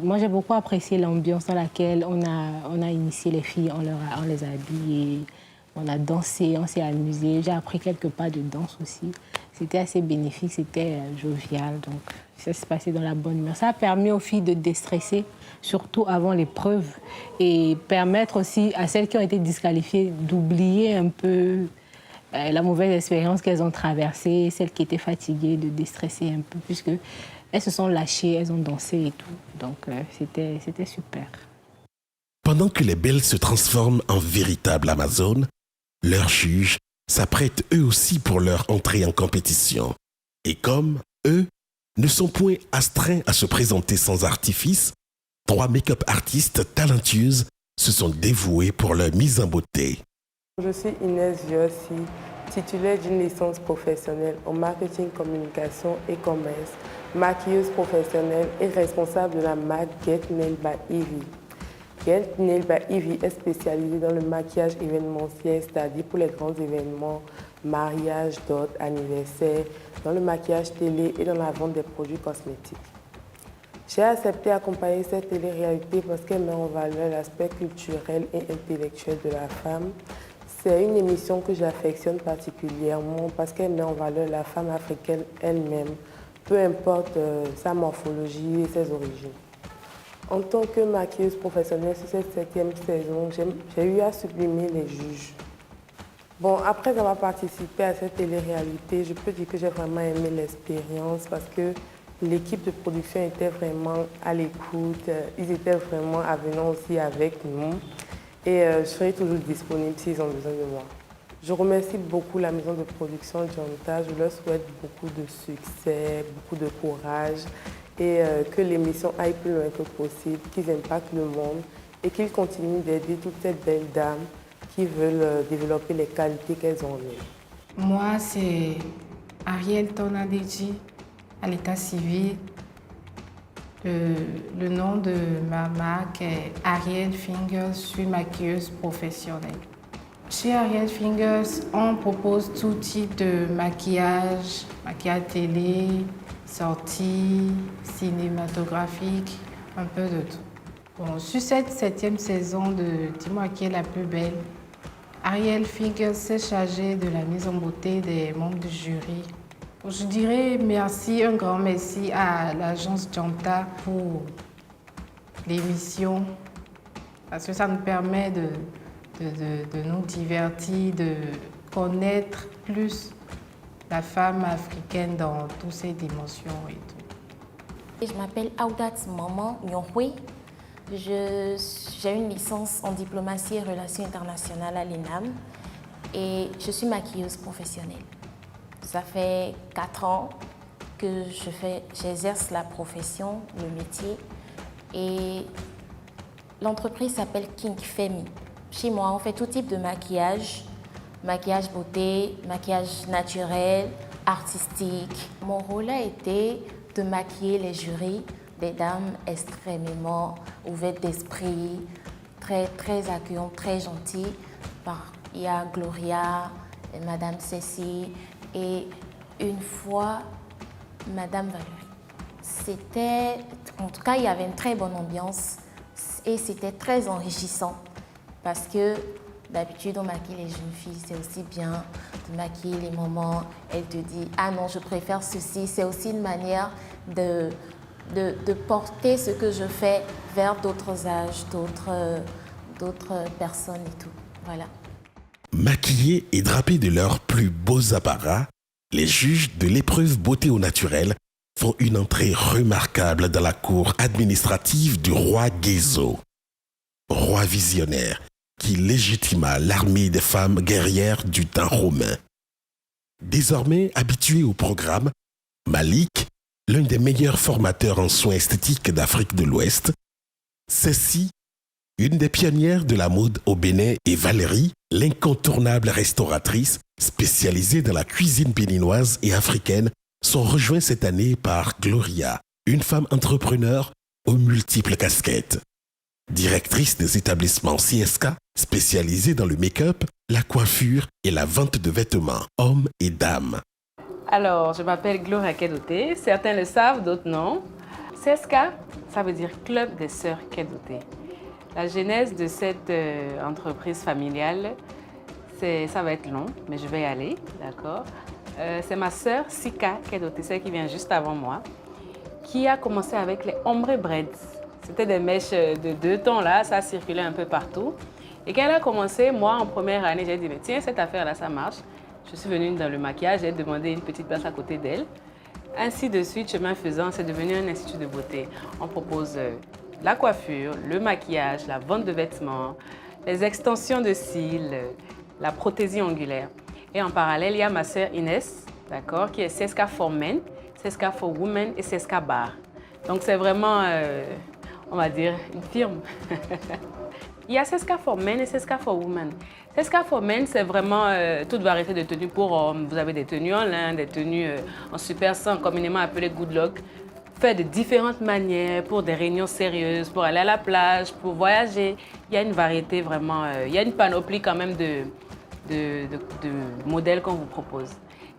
Moi, j'ai beaucoup apprécié l'ambiance dans laquelle on a initié les filles, on les a habillées, on a dansé, on s'est amusé. J'ai appris quelques pas de danse aussi. C'était assez bénéfique, c'était jovial, donc ça s'est passé dans la bonne humeur. Ça a permis aux filles de déstresser, surtout avant l'épreuve, et permettre aussi à celles qui ont été disqualifiées d'oublier un peu la mauvaise expérience qu'elles ont traversée, celles qui étaient fatiguées, de déstresser un peu, puisque elles se sont lâchées, elles ont dansé et tout. Donc, c'était super. Pendant que les belles se transforment en véritables Amazones, leurs juges s'apprêtent eux aussi pour leur entrée en compétition. Et comme eux ne sont point astreints à se présenter sans artifice, 3 make-up artistes talentueuses se sont dévouées pour leur mise en beauté. Je suis Inès Viossi, titulaire d'une licence professionnelle en marketing, communication et commerce, maquilleuse professionnelle et responsable de la marque Get Nailed by Ivy. Get Nail by Ivy est spécialisée dans le maquillage événementiel, c'est-à-dire pour les grands événements, mariage, dot, anniversaire, dans le maquillage télé et dans la vente des produits cosmétiques. J'ai accepté d'accompagner cette télé-réalité parce qu'elle met en valeur l'aspect culturel et intellectuel de la femme. C'est une émission que j'affectionne particulièrement parce qu'elle met en valeur la femme africaine elle-même, peu importe sa morphologie et ses origines. En tant que maquilleuse professionnelle sur cette 7e saison, j'ai eu à sublimer les juges. Bon, après avoir participé à cette télé-réalité, je peux dire que j'ai vraiment aimé l'expérience parce que l'équipe de production était vraiment à l'écoute, ils étaient vraiment avenants aussi avec nous et je serai toujours disponible s'ils ont besoin de moi. Je remercie beaucoup la maison de production Janta, je leur souhaite beaucoup de succès, beaucoup de courage et que l'émission aille plus loin que possible, qu'ils impactent le monde et qu'ils continuent d'aider toutes ces belles dames qui veulent développer les qualités qu'elles ont en elles. Moi, c'est Ariel Tonadéji, à l'état civil. Le nom de ma marque est Ariel Fingers, je suis maquilleuse professionnelle. Chez Ariel Fingers, on propose tout type de maquillage, maquillage télé, sorties, cinématographique, un peu de tout. Bon, sur cette 7e saison de Dis-moi qui est la plus belle, Ariel Fingers s'est chargée de la mise en beauté des membres du jury. Je dirais merci, un grand merci à l'agence Janta pour l'émission, parce que ça nous permet de nous divertir, de connaître plus la femme africaine dans toutes ses dimensions et tout. Je m'appelle Audat Maman Nyonhui. J'ai une licence en diplomatie et relations internationales à l'INAM et je suis maquilleuse professionnelle. Ça fait 4 ans que j'exerce la profession, le métier et l'entreprise s'appelle King Femi. Chez moi, on fait tout type de maquillage, maquillage beauté, maquillage naturel, artistique. Mon rôle a été de maquiller les jurys, des dames extrêmement ouvertes d'esprit, très accueillantes, très gentilles. Il y a Gloria, et Madame Cécile et une fois Madame Valérie. En tout cas, il y avait une très bonne ambiance et c'était très enrichissant parce que d'habitude, on maquille les jeunes filles, c'est aussi bien de maquiller les mamans. Elle te dit « Ah non, je préfère ceci ». C'est aussi une manière de porter ce que je fais vers d'autres âges, d'autres personnes et tout. Voilà. Maquillés et drapés de leurs plus beaux apparats, les juges de l'épreuve beauté au naturel font une entrée remarquable dans la cour administrative du roi Guézo. Roi visionnaire qui légitima l'armée des femmes guerrières du temps romain. Désormais habitué au programme, Malik, l'un des meilleurs formateurs en soins esthétiques d'Afrique de l'Ouest, Cécile, une des pionnières de la mode au Bénin, et Valérie, l'incontournable restauratrice spécialisée dans la cuisine béninoise et africaine, sont rejoints cette année par Gloria, une femme entrepreneur aux multiples casquettes. Directrice des établissements CSK, spécialisée dans le make-up, la coiffure et la vente de vêtements hommes et dames. Alors, je m'appelle Gloria Kedoté, certains le savent, d'autres non. CSK, ça veut dire Club des Sœurs Kedoté. La genèse de cette entreprise familiale, ça va être long, mais je vais y aller, d'accord. C'est ma sœur Sika Kedoté, celle qui vient juste avant moi, qui a commencé avec les ombre braids. C'était des mèches de 2 tons là, ça circulait un peu partout. Et quand elle a commencé, moi en première année, j'ai dit mais tiens, cette affaire-là, ça marche. Je suis venue dans le maquillage, j'ai demandé une petite place à côté d'elle. Ainsi de suite, chemin faisant, c'est devenu un institut de beauté. On propose la coiffure, le maquillage, la vente de vêtements, les extensions de cils, la prothésie angulaire. Et en parallèle, il y a ma sœur Inès, d'accord, qui est CSK for Men, CSK for Women et CSK Bar. Donc c'est vraiment, on va dire, une firme. Il y a CSK for Men et CSK for Women. CSK for Men, c'est vraiment toute variété de tenues pour hommes. Vous avez des tenues en lin, des tenues en super 100, communément appelées good luck. faire de différentes manières pour des réunions sérieuses, pour aller à la plage, pour voyager. Il y a une variété vraiment, il y a une panoplie quand même de modèles qu'on vous propose.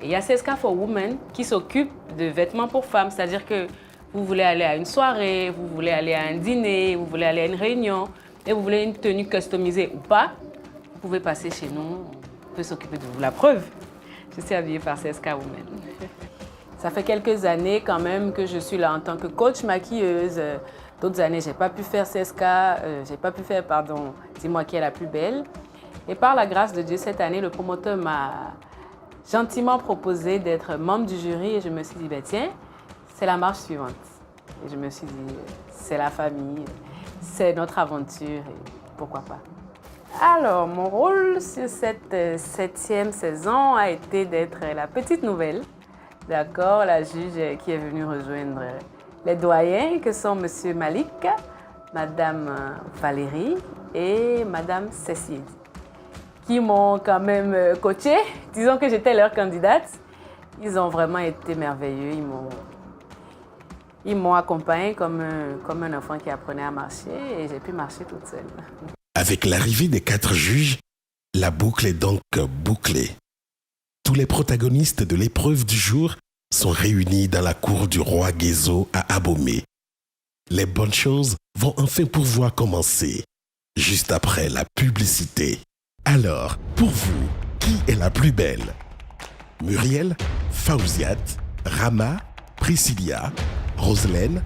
Et il y a Seska for Women qui s'occupe de vêtements pour femmes, c'est-à-dire que vous voulez aller à une soirée, vous voulez aller à un dîner, vous voulez aller à une réunion et vous voulez une tenue customisée ou pas, vous pouvez passer chez nous, on peut s'occuper de vous. La preuve, je suis habillée par Seska Women. Ça fait quelques années quand même que je suis là en tant que coach maquilleuse. D'autres années, je n'ai pas pu faire Seska, Dis-moi qui est la plus belle. Et par la grâce de Dieu, cette année, le promoteur m'a gentiment proposé d'être membre du jury et je me suis dit, tiens, c'est la marche suivante. Et je me suis dit, c'est la famille, c'est notre aventure et pourquoi pas. Alors, mon rôle sur cette 7e saison a été d'être la petite nouvelle. D'accord, la juge qui est venue rejoindre les doyens que sont M. Malik, Mme Valérie et Mme Cécile, qui m'ont quand même coachée. Disons que j'étais leur candidate. Ils ont vraiment été merveilleux. Ils m'ont accompagnée comme un enfant qui apprenait à marcher et j'ai pu marcher toute seule. Avec l'arrivée des 4 juges, la boucle est donc bouclée. Tous les protagonistes de l'épreuve du jour sont réunis dans la cour du roi Guézo à Abomey. Les bonnes choses vont enfin pouvoir commencer, juste après la publicité. Alors, pour vous, qui est la plus belle? Muriel, Fauziat, Rama, Priscilla, Roselaine,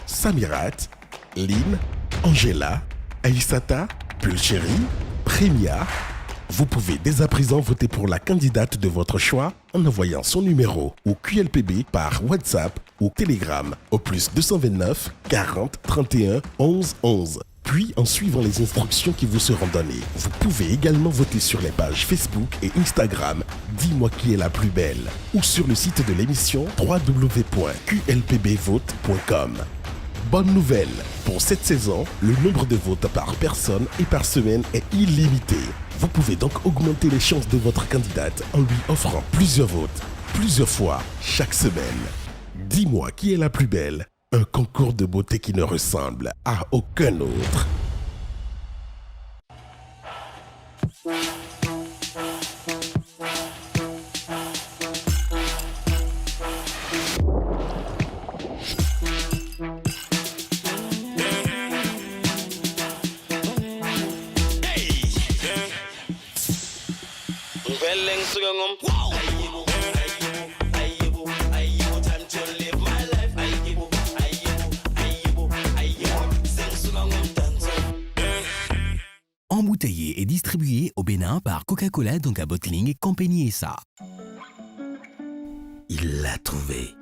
Samirat, Lynn, Angela, Aïssata, Pulchéri, Prémia. Vous pouvez dès à présent voter pour la candidate de votre choix en envoyant son numéro au QLPB par WhatsApp ou Telegram au +229 40 31 11 11. Puis en suivant les instructions qui vous seront données. Vous pouvez également voter sur les pages Facebook et Instagram Dis-moi qui est la plus belle ou sur le site de l'émission www.qlpbvote.com. Bonne nouvelle, pour cette saison, le nombre de votes par personne et par semaine est illimité. Vous pouvez donc augmenter les chances de votre candidate en lui offrant plusieurs votes, plusieurs fois, chaque semaine. Dis-moi qui est la plus belle, un concours de beauté qui ne ressemble à aucun autre. Embouteillé et distribué au Bénin par Coca-Cola Donka Bottling Company SA. Il l'a trouvé.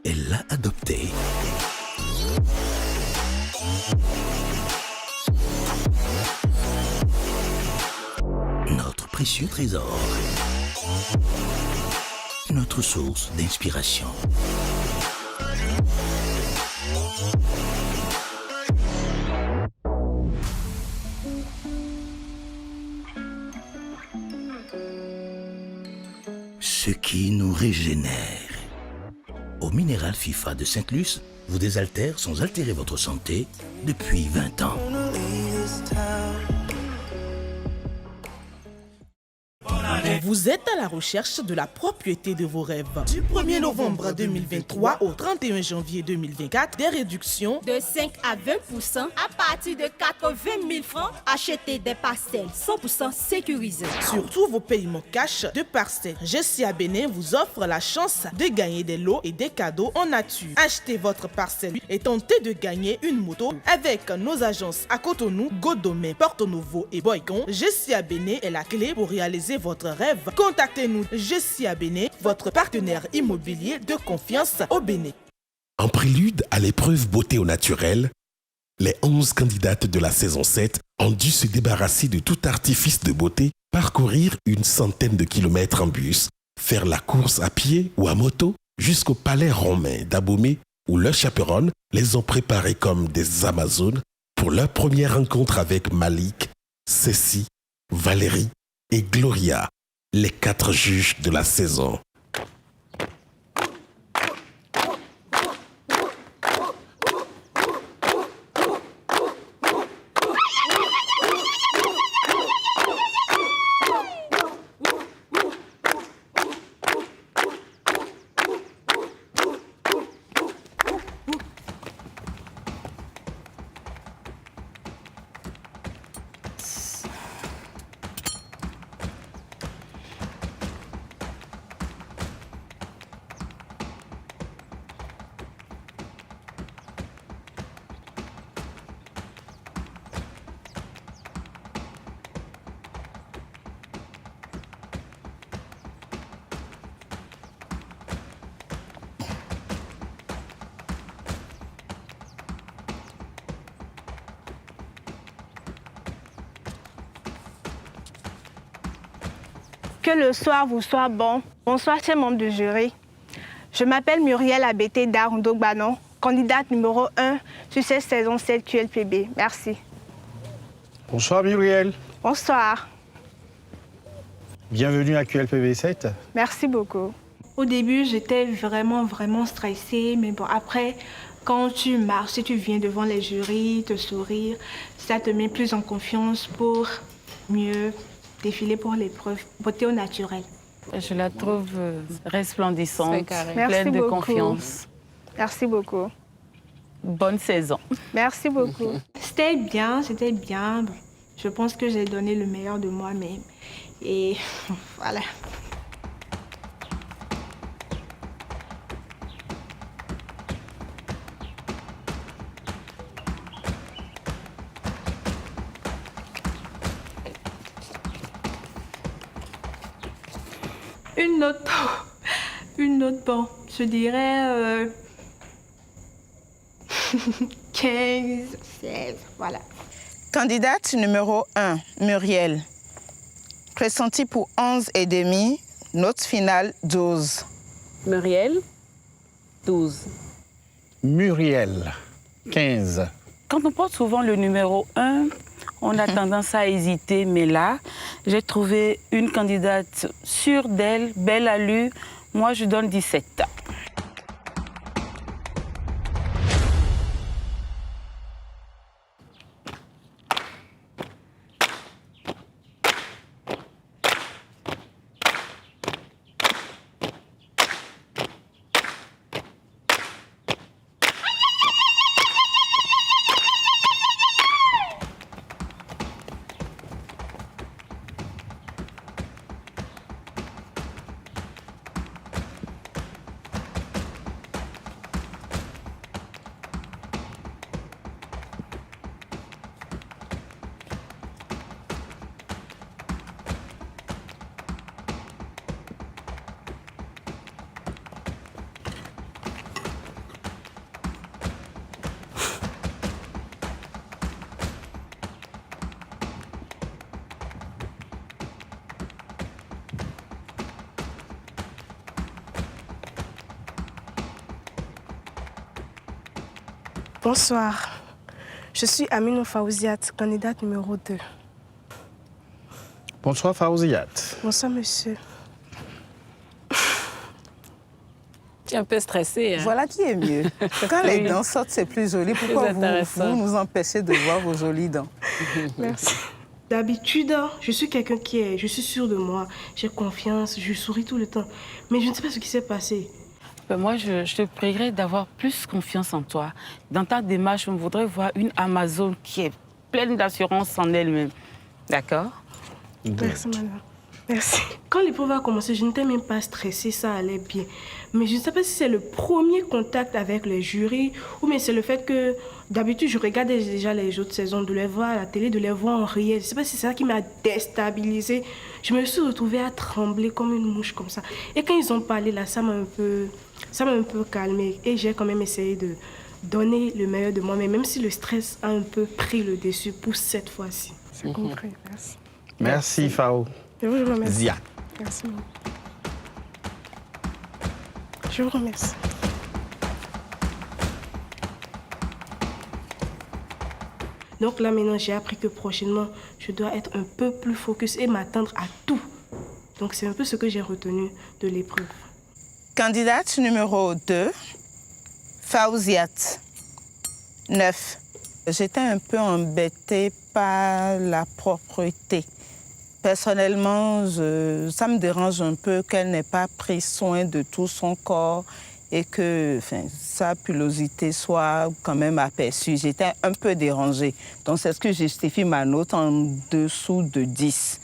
Elle l'a adopté. Notre précieux trésor. Notre source d'inspiration. Ce qui nous régénère. Au minéral FIFA de Sainte-Luce, vous désaltère sans altérer votre santé depuis 20 ans. Vous êtes à la recherche de la propriété de vos rêves. Du 1er novembre 2023 au 31 janvier 2024, des réductions de 5 à 20% à partir de 80 000 francs. Achetez des parcelles 100% sécurisées. Sur tous vos paiements cash de parcelles. Jessia Bénin vous offre la chance de gagner des lots et des cadeaux en nature. Achetez votre parcelle et tentez de gagner une moto avec nos agences à Cotonou, Godomé, Porto Novo et Boycon. Jessia Bénin est la clé pour réaliser votre rêve. Contactez-nous Jessia Bénin, votre partenaire immobilier de confiance au Bénin. En prélude à l'épreuve beauté au naturel, les 11 candidates de la saison 7 ont dû se débarrasser de tout artifice de beauté, parcourir une centaine de kilomètres en bus, faire la course à pied ou à moto jusqu'au palais romain d'Abomey où leurs chaperones les ont préparées comme des Amazones pour leur première rencontre avec Malik, Cécile, Valérie et Gloria, les 4 juges de la saison. Que le soir vous soit bon. Bonsoir, chers membres du jury. Je m'appelle Muriel Abété Darundogbanon, candidate numéro 1 sur cette saison 7 QLPB. Merci. Bonsoir Muriel. Bonsoir. Bienvenue à QLPB 7. Merci beaucoup. Au début, j'étais vraiment stressée, mais bon, après, quand tu marches et tu viens devant les jurys, te sourire, ça te met plus en confiance pour mieux défiler pour l'épreuve beauté au naturel. Je la trouve resplendissante, Merci pleine de beaucoup. confiance. Merci beaucoup. Bonne saison. Merci beaucoup. C'était bien. Bon, je pense que j'ai donné le meilleur de moi-même. Et voilà. Une note, bon, je dirais 15, 16, voilà. Candidate numéro 1, Muriel. Pressenti pour 11,5, note finale 12. Muriel, 12. Muriel, 15. Quand on porte souvent le numéro 1, on a tendance à hésiter, mais là, j'ai trouvé une candidate sûre d'elle, belle allure. Moi, je donne 17. Bonsoir. Je suis Aminou Fawziat, candidate numéro 2. Bonsoir Fawziat. Bonsoir, monsieur. Tu es un peu stressée. Hein? Voilà qui est mieux. Quand les dents sortent, c'est plus joli. Pourquoi vous nous empêchez de voir vos jolies dents? Merci. D'habitude, je suis quelqu'un je suis sûre de moi, j'ai confiance, je souris tout le temps. Mais je ne sais pas ce qui s'est passé. Moi, je te prierais d'avoir plus confiance en toi. Dans ta démarche, on voudrait voir une Amazone qui est pleine d'assurance en elle-même. D'accord? Merci, madame. Merci. Quand l'épreuve a commencé, je n'étais même pas stressée, ça allait bien. Mais je ne sais pas si c'est le premier contact avec les jurys ou bien c'est le fait que d'habitude, je regardais déjà les autres saisons, de les voir à la télé, de les voir en réel. Je ne sais pas si c'est ça qui m'a déstabilisée. Je me suis retrouvée à trembler comme une mouche comme ça. Et quand ils ont parlé là, ça m'a un peu calmée. Et j'ai quand même essayé de donner le meilleur de moi, mais même si le stress a un peu pris le dessus pour cette fois-ci. C'est compris, merci. Merci Fao. Je vous remercie. Zia. Merci. Je vous remercie. Donc là, maintenant, j'ai appris que prochainement, je dois être un peu plus focus et m'attendre à tout. Donc c'est un peu ce que j'ai retenu de l'épreuve. Candidate numéro 2, Fauziat, 9. J'étais un peu embêtée par la propreté. Personnellement, ça me dérange un peu qu'elle n'ait pas pris soin de tout son corps et que sa pilosité soit quand même aperçue. J'étais un peu dérangée. Donc c'est ce qui justifie ma note en dessous de 10.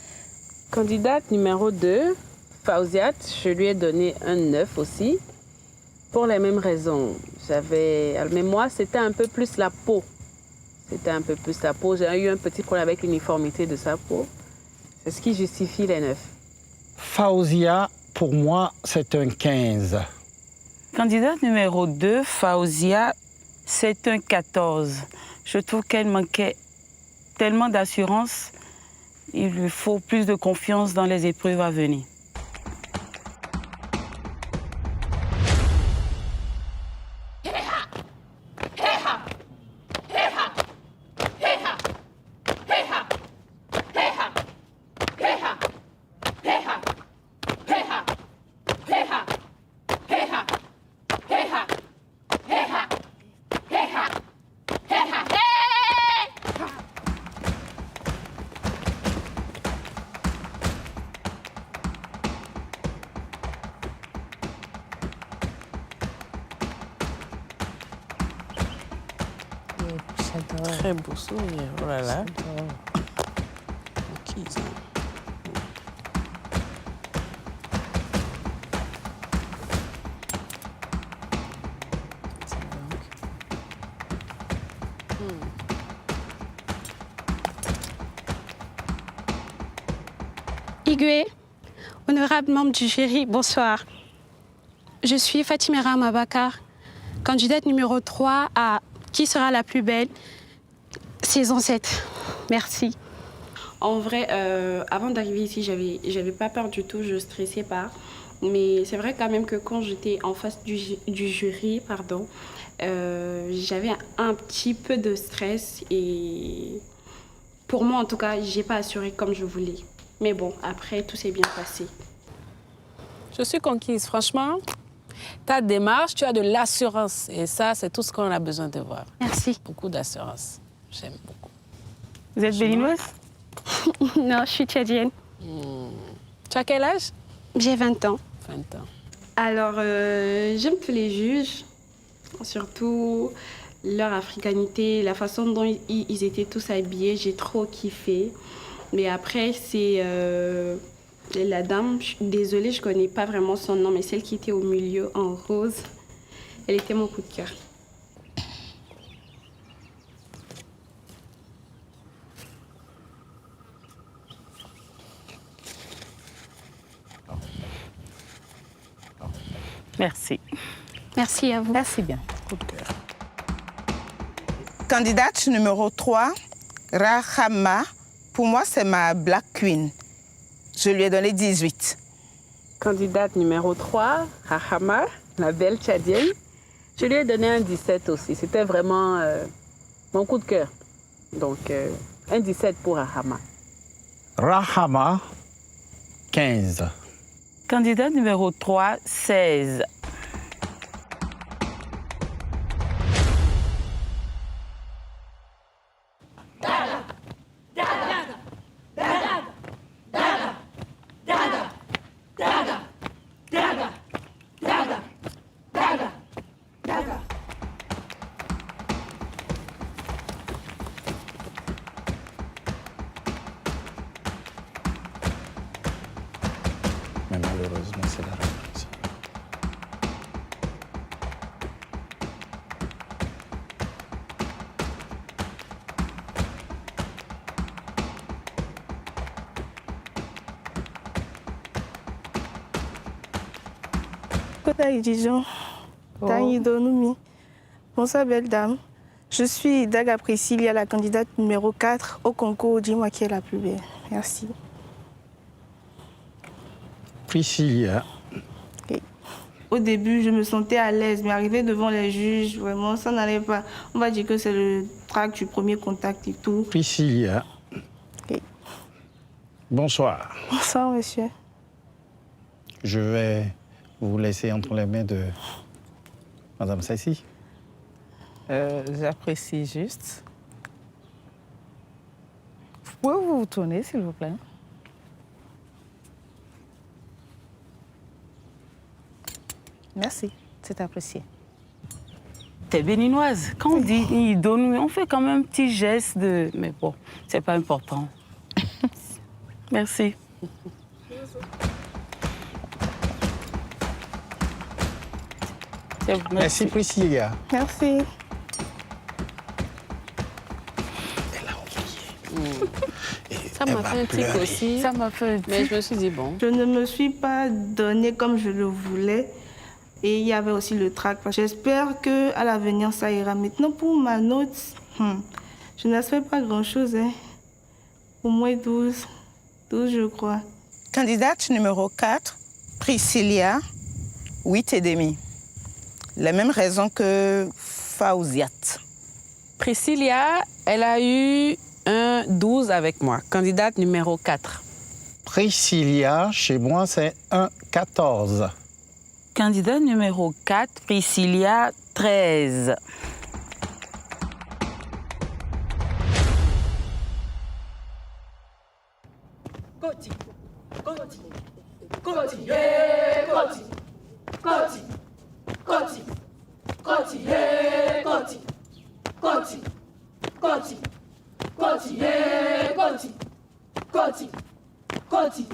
Candidate numéro 2, Fauziat, je lui ai donné un 9 aussi, pour les mêmes raisons. Mais moi, c'était un peu plus la peau. C'était un peu plus la peau. J'ai eu un petit problème avec l'uniformité de sa peau. C'est ce qui justifie les 9. Fauzia, pour moi, c'est un 15. Candidate numéro 2, Fauzia, c'est un 14. Je trouve qu'elle manquait tellement d'assurance. Il lui faut plus de confiance dans les épreuves à venir. Très beau sourire, oh là là. Igué, honorable membre du jury, bonsoir. Je suis Fatimera Mabakar, candidate numéro 3 à Qui sera la plus belle, saison 7. Merci. En vrai, avant d'arriver ici, j'avais pas peur du tout, je stressais pas. Mais c'est vrai quand même que quand j'étais en face du jury, j'avais un petit peu de stress et pour moi en tout cas, j'ai pas assuré comme je voulais. Mais bon, après tout s'est bien passé. Je suis conquise, franchement. Ta démarche, tu as de l'assurance et ça, c'est tout ce qu'on a besoin de voir. Merci. Beaucoup d'assurance. J'aime beaucoup. Vous êtes béninoise? Non, je suis tchadienne. Tu as quel âge? J'ai 20 ans. 20 ans. Alors, j'aime tous les juges, surtout leur africanité, la façon dont ils étaient tous habillés, j'ai trop kiffé. Mais après, c'est la dame, désolée, je connais pas vraiment son nom, mais celle qui était au milieu en rose, elle était mon coup de cœur. Merci. Merci à vous. Merci bien. Coup de cœur. Candidate numéro 3, Rahama. Pour moi, c'est ma Black Queen. Je lui ai donné 18. Candidate numéro 3, Rahama, la belle tchadienne. Je lui ai donné un 17 aussi. C'était vraiment mon coup de cœur. Donc, un 17 pour Rahama. Rahama, 15. Candidat numéro 3, 16. Mais malheureusement, c'est la réponse. Bonsoir, belle dame. Je suis Daga Priscilla, la candidate numéro 4 au concours Dis-moi qui est la plus belle. Merci. Priscilla. Au début, je me sentais à l'aise, mais arrivé devant les juges, vraiment, ça n'allait pas. On va dire que c'est le trac du premier contact et tout. Priscilla. Bonsoir. Bonsoir, monsieur. Je vais vous laisser entre les mains de Madame Saïsi. J'apprécie juste. Pouvez-vous vous tourner, s'il vous plaît? Merci, c'est apprécié. T'es béninoise. Quand on dit il donne, on fait quand même un petit geste de... Mais bon, c'est pas important. Merci. Merci Priscilla. Merci. Ça m'a fait un tic aussi. Ça m'a fait un tic. Mais je me suis dit, bon. Je ne me suis pas donnée comme je le voulais. Et il y avait aussi le trac. J'espère qu'à l'avenir, ça ira. Maintenant, pour ma note, je n'espère pas grand-chose. Hein. Au moins 12. 12, je crois. Candidate numéro 4, Priscilla, 8,5. La même raison que Fauziat. Priscilla, elle a eu un 12 avec moi. Candidate numéro 4. Priscilla, chez moi, c'est un 14. Candidat numéro 4, Priscilla, 13. Koti, Koti, Koti, yeah, Koti, Koti, Koti, Koti, yeah, Koti, Koti, Koti, Koti, yeah, Koti, Koti, Koti,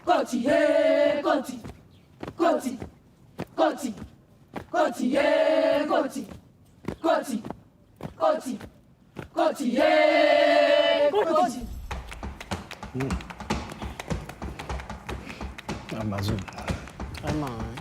Koti, yeah, Koti, Koti, Koti, Koti, yeah, Koti, Koti, Koti, Koti, yeah, Koti. Amazon. Vraiment, hein.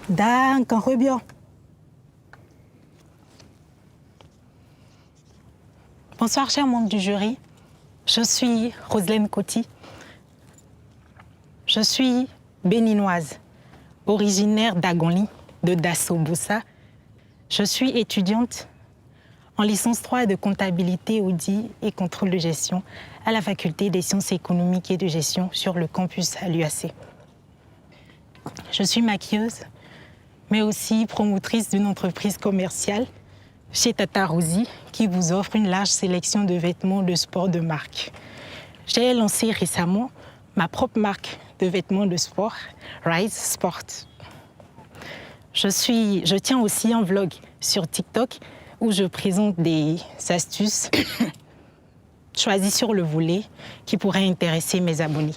D'accord, bien. Bonsoir, chers membres du jury. Je suis Roselaine Koti. Je suis béninoise, originaire d'Agonli, de Dasso-Boussa. Je suis étudiante en licence 3 de comptabilité, audit et contrôle de gestion à la faculté des sciences économiques et de gestion sur le campus à l'UAC. Je suis maquilleuse, mais aussi promotrice d'une entreprise commerciale chez Tata Rosie qui vous offre une large sélection de vêtements de sport de marque. J'ai lancé récemment ma propre marque de vêtements de sport, Rise Sport. Je tiens aussi un vlog sur TikTok où je présente des astuces choisies sur le volet qui pourraient intéresser mes abonnés.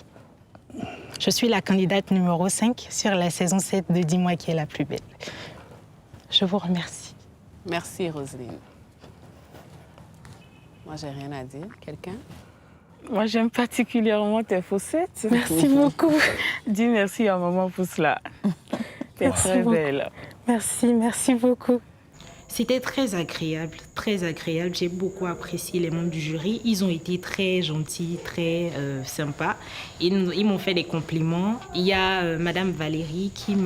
Je suis la candidate numéro 5 sur la saison 7 de Dis-moi qui est la plus belle. Je vous remercie. Merci, Roselyne. Moi, j'ai rien à dire. Quelqu'un? Moi, j'aime particulièrement tes faussettes. Merci beaucoup. Dis merci à maman pour cela. T'es très belle. Merci beaucoup. C'était très agréable, très agréable. J'ai beaucoup apprécié les membres du jury. Ils ont été très gentils, très sympas. Ils m'ont fait des compliments. Il y a Madame Valérie qui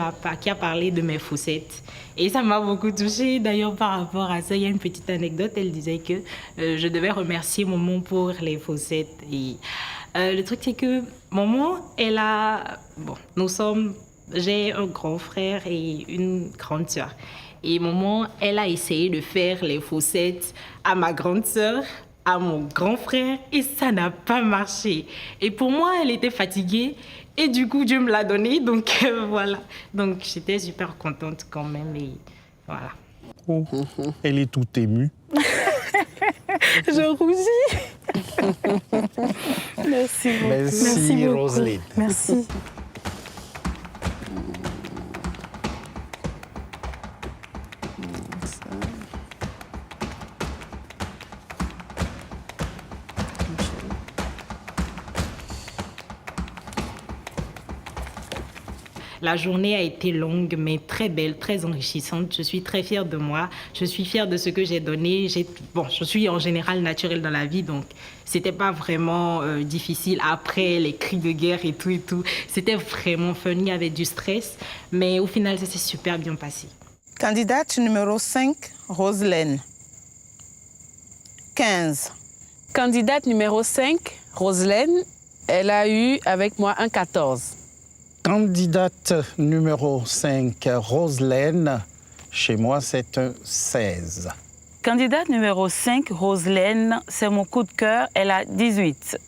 a parlé de mes faussettes. Et ça m'a beaucoup touchée. D'ailleurs, par rapport à ça, il y a une petite anecdote. Elle disait que je devais remercier maman pour les faussettes. Et le truc, c'est que maman, j'ai un grand frère et une grande sœur. Et maman, elle a essayé de faire les faussettes à ma grande sœur, à mon grand frère, et ça n'a pas marché. Et pour moi, elle était fatiguée, et du coup, Dieu me l'a donné, donc voilà. Donc j'étais super contente quand même, et voilà. Oh, elle est toute émue. Je rougis. Merci beaucoup. Merci, beaucoup. Roselyne. Merci. La journée a été longue, mais très belle, très enrichissante. Je suis très fière de moi. Je suis fière de ce que j'ai donné. Je suis en général naturelle dans la vie, donc c'était pas vraiment difficile après les cris de guerre et tout et tout. C'était vraiment fun, il y avait du stress, mais au final, ça s'est super bien passé. Candidate numéro 5, Roselyne. 15. Candidate numéro 5, Roselyne, elle a eu avec moi un 14. Candidate numéro 5, Roselyne. Chez moi, c'est un 16. Candidate numéro 5, Roselyne, c'est mon coup de cœur, elle a 18.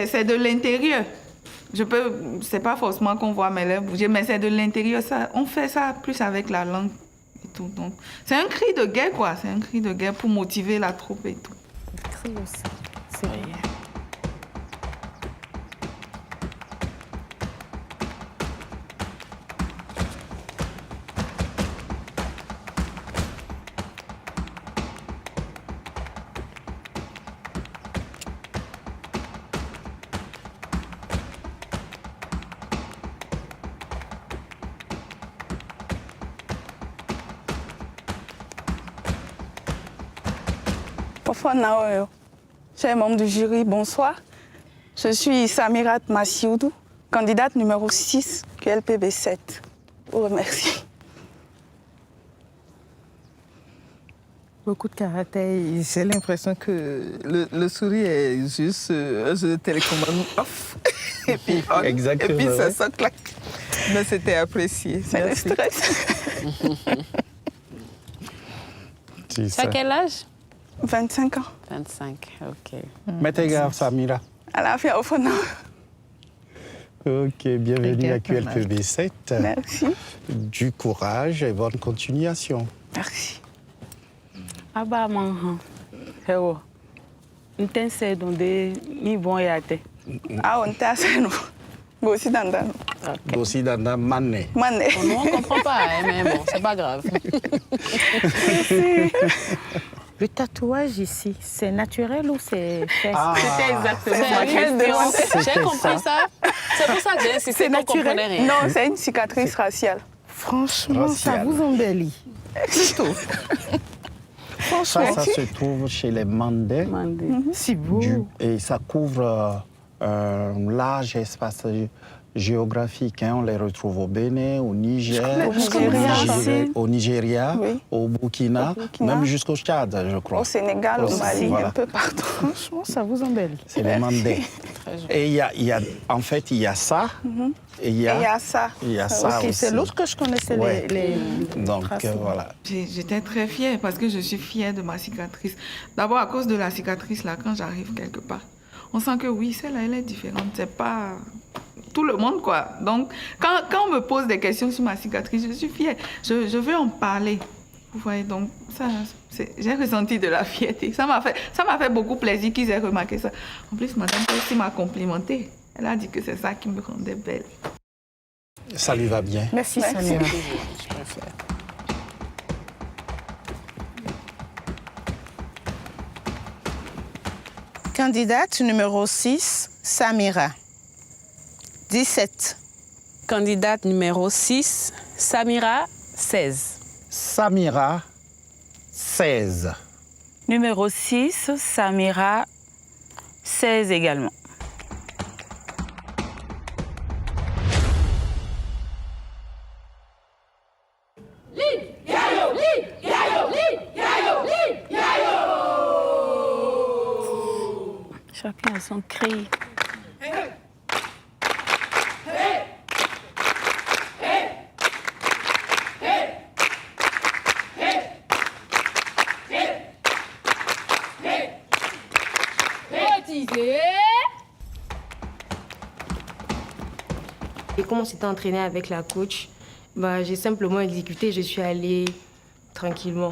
C'est de l'intérieur. C'est pas forcément qu'on voit mes lèvres bouger, mais c'est de l'intérieur. On fait ça plus avec la langue et tout. Donc, c'est un cri de guerre, quoi. C'est un cri de guerre pour motiver la troupe et tout. Cri aussi. C'est vrai. Chers membres du jury, bonsoir. Je suis Samirat Massioudou, candidate numéro 6, QLPB 7. Je vous remercie. Beaucoup de karaté. J'ai l'impression que le sourire est juste un jeu de télécommande off. Et puis on. Exactement. Et puis ça claque. Mais c'était apprécié. C'est le stress. Tu as quel âge? 25 ans. 25, ok. Mettez garde, Samira. À la fin, au fond. Ok, bienvenue à QLPB 7. Merci. Du courage et bonne continuation. Merci. Aba manhan. Hewo. Ntense donde mi bon yate. Ah, on t'a assez nous. Gossi dandan. Gossi dandan mané. Mané. Nous, on ne comprend pas, hein, mais bon, c'est pas grave. Merci. Le tatouage ici, c'est naturel ou c'est fait? C'était exactement ma question. J'ai compris ça. C'est pour ça que j'ai insisté, qu'on ne comprenait rien. Non, c'est une cicatrice raciale. Franchement, ça vous embellit. Plutôt. Ça se trouve chez les Mandés. C'est beau. Et ça couvre un large espace géographique. Hein. On les retrouve au Bénin, au Niger, au Nigeria, oui. Au Burkina, même jusqu'au Tchad, je crois. Au Sénégal, au Mali, voilà. Un peu partout. Franchement, ça vous embellit. C'est les Mandés. Et en fait, il y a ça. Et il y a ça. Il y a ça aussi. C'est l'autre que je connaissais, ouais. Donc, voilà. J'étais très fière parce que je suis fière de ma cicatrice. D'abord, à cause de la cicatrice, là, quand j'arrive quelque part, on sent que oui, celle-là, elle est différente. C'est pas tout le monde, quoi. Donc, quand on me pose des questions sur ma cicatrice, je suis fière. Je veux en parler. Vous voyez, donc, ça, j'ai ressenti de la fierté. Ça m'a fait beaucoup plaisir qu'ils aient remarqué ça. En plus, madame aussi m'a complimenté. Elle a dit que c'est ça qui me rendait belle. Ça lui va bien. Merci, Samira. Je préfère. Candidate numéro 6, Samira. 17. Candidate numéro 6, Samira, 16. Samira, 16. Numéro 6, Samira, 16 également. Chacun a son cri. Et comme on s'était entraîné avec la coach, j'ai simplement exécuté, je suis allée tranquillement.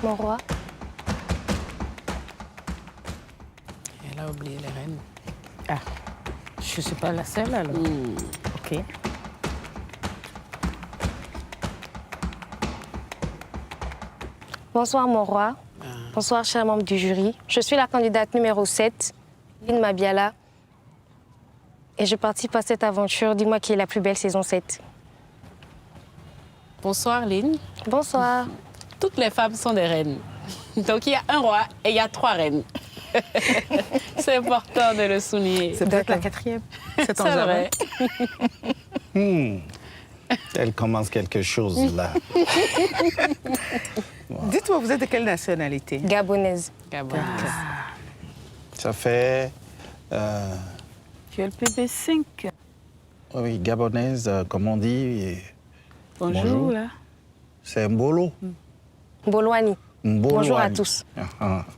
Mon roi. Elle a oublié les reines. Ah, je ne suis pas la seule alors. Ok. Bonsoir, mon roi. Bonsoir, chers membres du jury. Je suis la candidate numéro 7, Lynn Mabiala. Et je participe à cette aventure. Dis-moi qui est la plus belle saison 7. Bonsoir, Lynn. Bonsoir. Toutes les femmes sont des reines. Donc, il y a un roi et il y a 3 reines. C'est important de le souligner. C'est peut-être la 4e. C'est vrai. Elle commence quelque chose là. Dites-moi, vous êtes de quelle nationalité? Gabonaise. Gabonaise. Ça fait... QLPB 5. Oui, gabonaise, comme on dit. Et... Bonjour, là. C'est Mbolo. Mboloani. Mboloani. Bonjour à tous.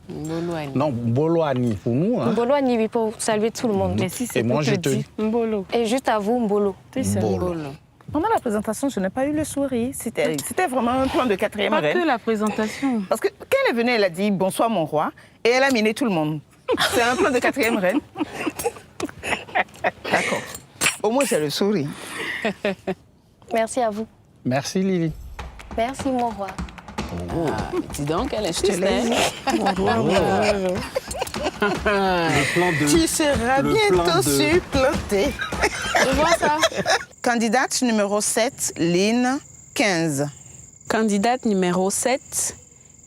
Mboloani. Non, Mboloani pour nous. Hein. Mboloani, oui, pour saluer tout le monde. Mais si c'est Et moi, je te dis Mbolo. Et juste à vous, Mbolo. Mbolo. Pendant la présentation, je n'ai pas eu le sourire. C'était vraiment un plan de 4e Pas reine. que la présentation. Parce que quand elle est venue, elle a dit « Bonsoir, mon roi » et elle a miné tout le monde. C'est un plan de 4e reine. D'accord. Au moins, c'est le sourire. Merci à vous. Merci, Lily. Merci, mon roi. Dis donc, elle est Je te l'ai dit. Le plan de... Tu seras bientôt supplanté. Je vois ça. Candidate numéro 7, Lynn, 15. Candidate numéro 7,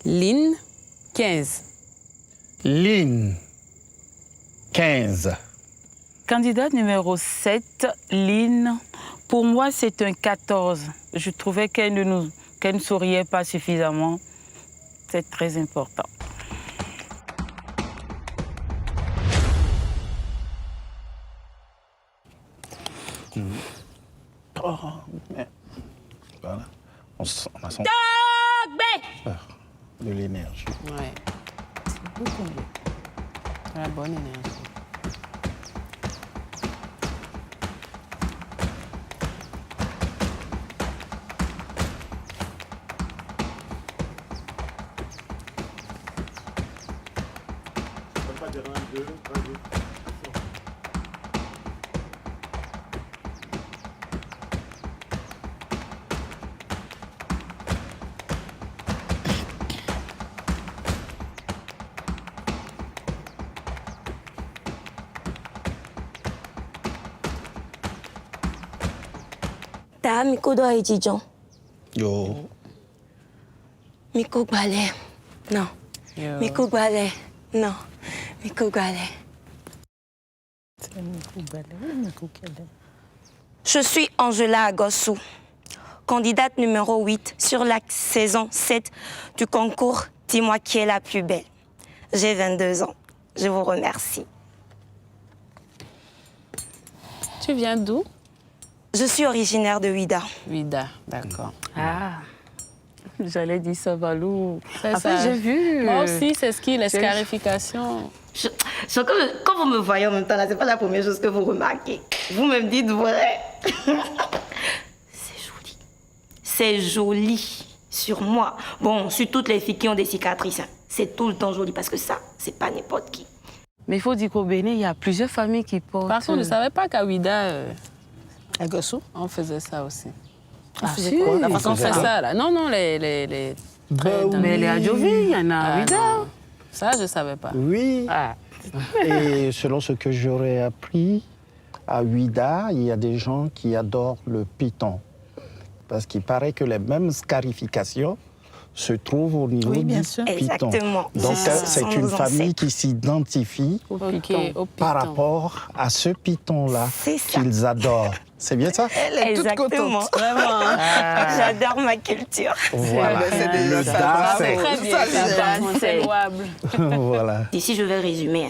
Lynn, 15. Lynn, 15. Candidate numéro 7, Lynn. Pour moi, c'est un 14. Je trouvais qu'elle ne souriait pas suffisamment. C'est très important. Oh, mais... Voilà. On a son... de l'énergie. Ouais. C'est beaucoup mieux. La bonne énergie. Ta miko do étudiant. Yo. Miko balai. Non. Yo. Miko balai. Non. Miko balai. Je suis Angela Agossou, candidate numéro 8 sur la saison 7 du concours Dis-moi qui est la plus belle. J'ai 22 ans. Je vous remercie. Tu viens d'où? Je suis originaire de Ouida. Ouida, d'accord. Ah, j'allais dire Savalou. C'est Après, ça. j'ai vu. Moi aussi, c'est ce qui, les scarifications. Quand vous me voyez en même temps, là, c'est pas la première chose que vous remarquez. Vous me dites vrai. C'est joli. C'est joli sur moi. Bon, sur toutes les filles qui ont des cicatrices, hein. C'est tout le temps joli parce que ça, c'est pas n'importe qui. Mais il faut dire qu'au Bénin, il y a plusieurs familles qui portent. Par contre, je ne savais pas qu'à Ouida, À Gossou, on faisait ça aussi. Ah, faisait si, quoi? La on façon de faire faisait ça, là. Non, les mais les Adjovi, il y en a à Ouida. Ça, je ne savais pas. Oui. Ah. Et selon ce que j'aurais appris, à Ouida, il y a des gens qui adorent le python. Parce qu'il paraît que les mêmes scarifications se trouvent au niveau du python. Exactement. Donc, c'est une famille qui s'identifie au python. par rapport à ce python-là qu'ils adorent. C'est bien ça? Elle est toute contente. Vraiment. J'adore ma culture. Voilà. Le DA, c'est C'est louable. Voilà. Ici, je vais résumer.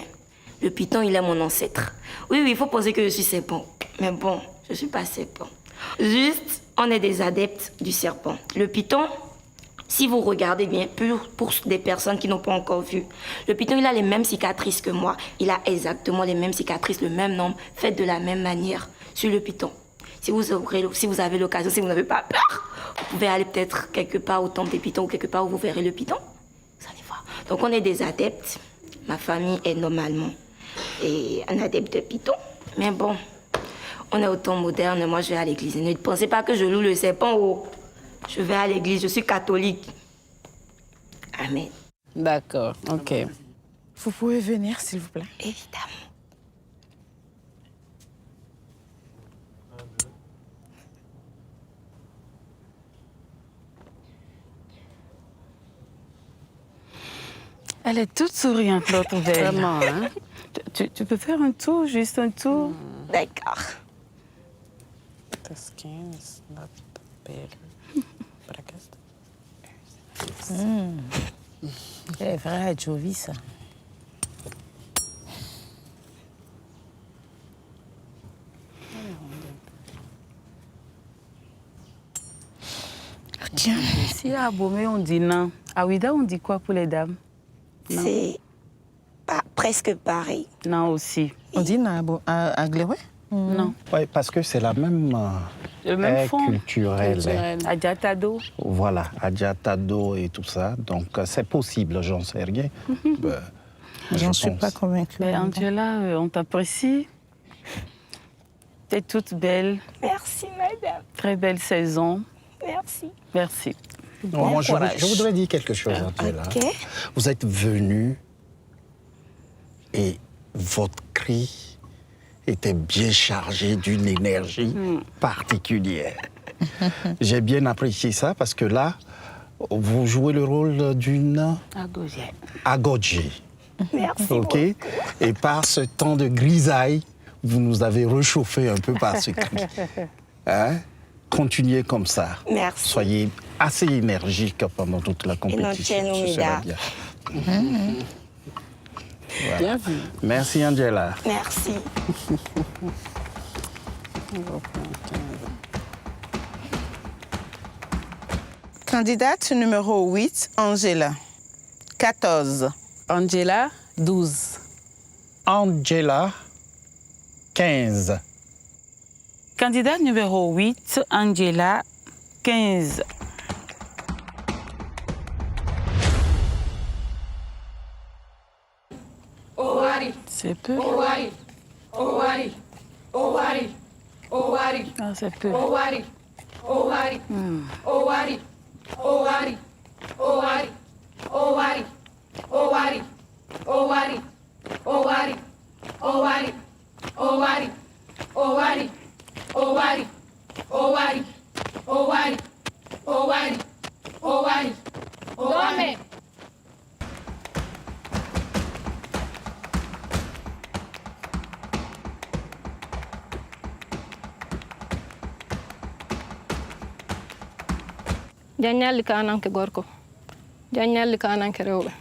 Le python, il est mon ancêtre. Oui, il faut penser que je suis serpent. Mais bon, je ne suis pas serpent. Juste, on est des adeptes du serpent. Le python, si vous regardez bien, pour des personnes qui n'ont pas encore vu, le python, il a les mêmes cicatrices que moi. Il a exactement les mêmes cicatrices, le même nombre, faites de la même manière sur le python. Si vous avez l'occasion, si vous n'avez pas peur, vous pouvez aller peut-être quelque part au temple des pythons ou quelque part où vous verrez le python. Vous allez voir. Donc on est des adeptes. Ma famille est normalement un adepte de python. Mais bon, on est au temps moderne. Moi, je vais à l'église. Ne pensez pas que je loue le serpent. Oh. Je vais à l'église. Je suis catholique. Amen. D'accord, ok. Vous pouvez venir, s'il vous plaît? Évidemment. Elle est toute souriante, l'autre belle. Vraiment, hein? Tu peux faire un tour, juste un tour? D'accord. The skin is not big, but I guess... C'est vrai, Jovi, ça. Tiens. Ici, à Abomey, on dit non. À Ouida, on dit quoi pour les dames? C'est presque pareil. Non, aussi. On dit non à Gléroué? Non. Oui, parce que c'est la même Le même fond culturelle. Adjatado. Voilà, Adjatado et tout ça. Donc, c'est possible, j'en sais rien. J'en suis pas convaincue. Mais Angela, on t'apprécie. T'es toute belle. Merci, madame. Très belle saison. Merci. Merci. Non, moi, je voudrais dire quelque chose, Angela. Ok. Vous êtes venue et votre cri était bien chargé d'une énergie particulière. J'ai bien apprécié ça parce que là, vous jouez le rôle d'une Agodji. Merci OK? Et par ce temps de grisaille, vous nous avez réchauffé un peu par ce cri. Hein? Continuez comme ça. Merci. Soyez assez énergique pendant toute la compétition. Ce sera bien. Voilà. Bien vu. Merci, Angela. Merci. Candidate numéro 8, Angela. 14. Angela, 12. Angela, 15. Candidate numéro 8, Angela, 15. C'est peu. Ah, c'est peu. Dome. Jaññalli ka ananke gorko jaññalli ka ananke rewɓe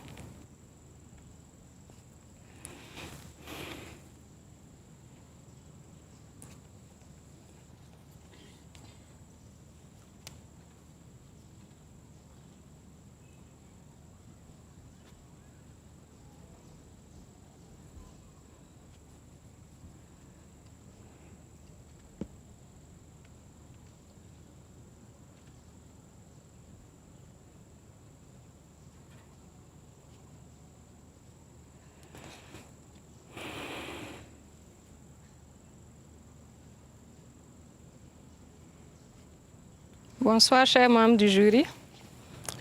Bonsoir, chers membres du jury.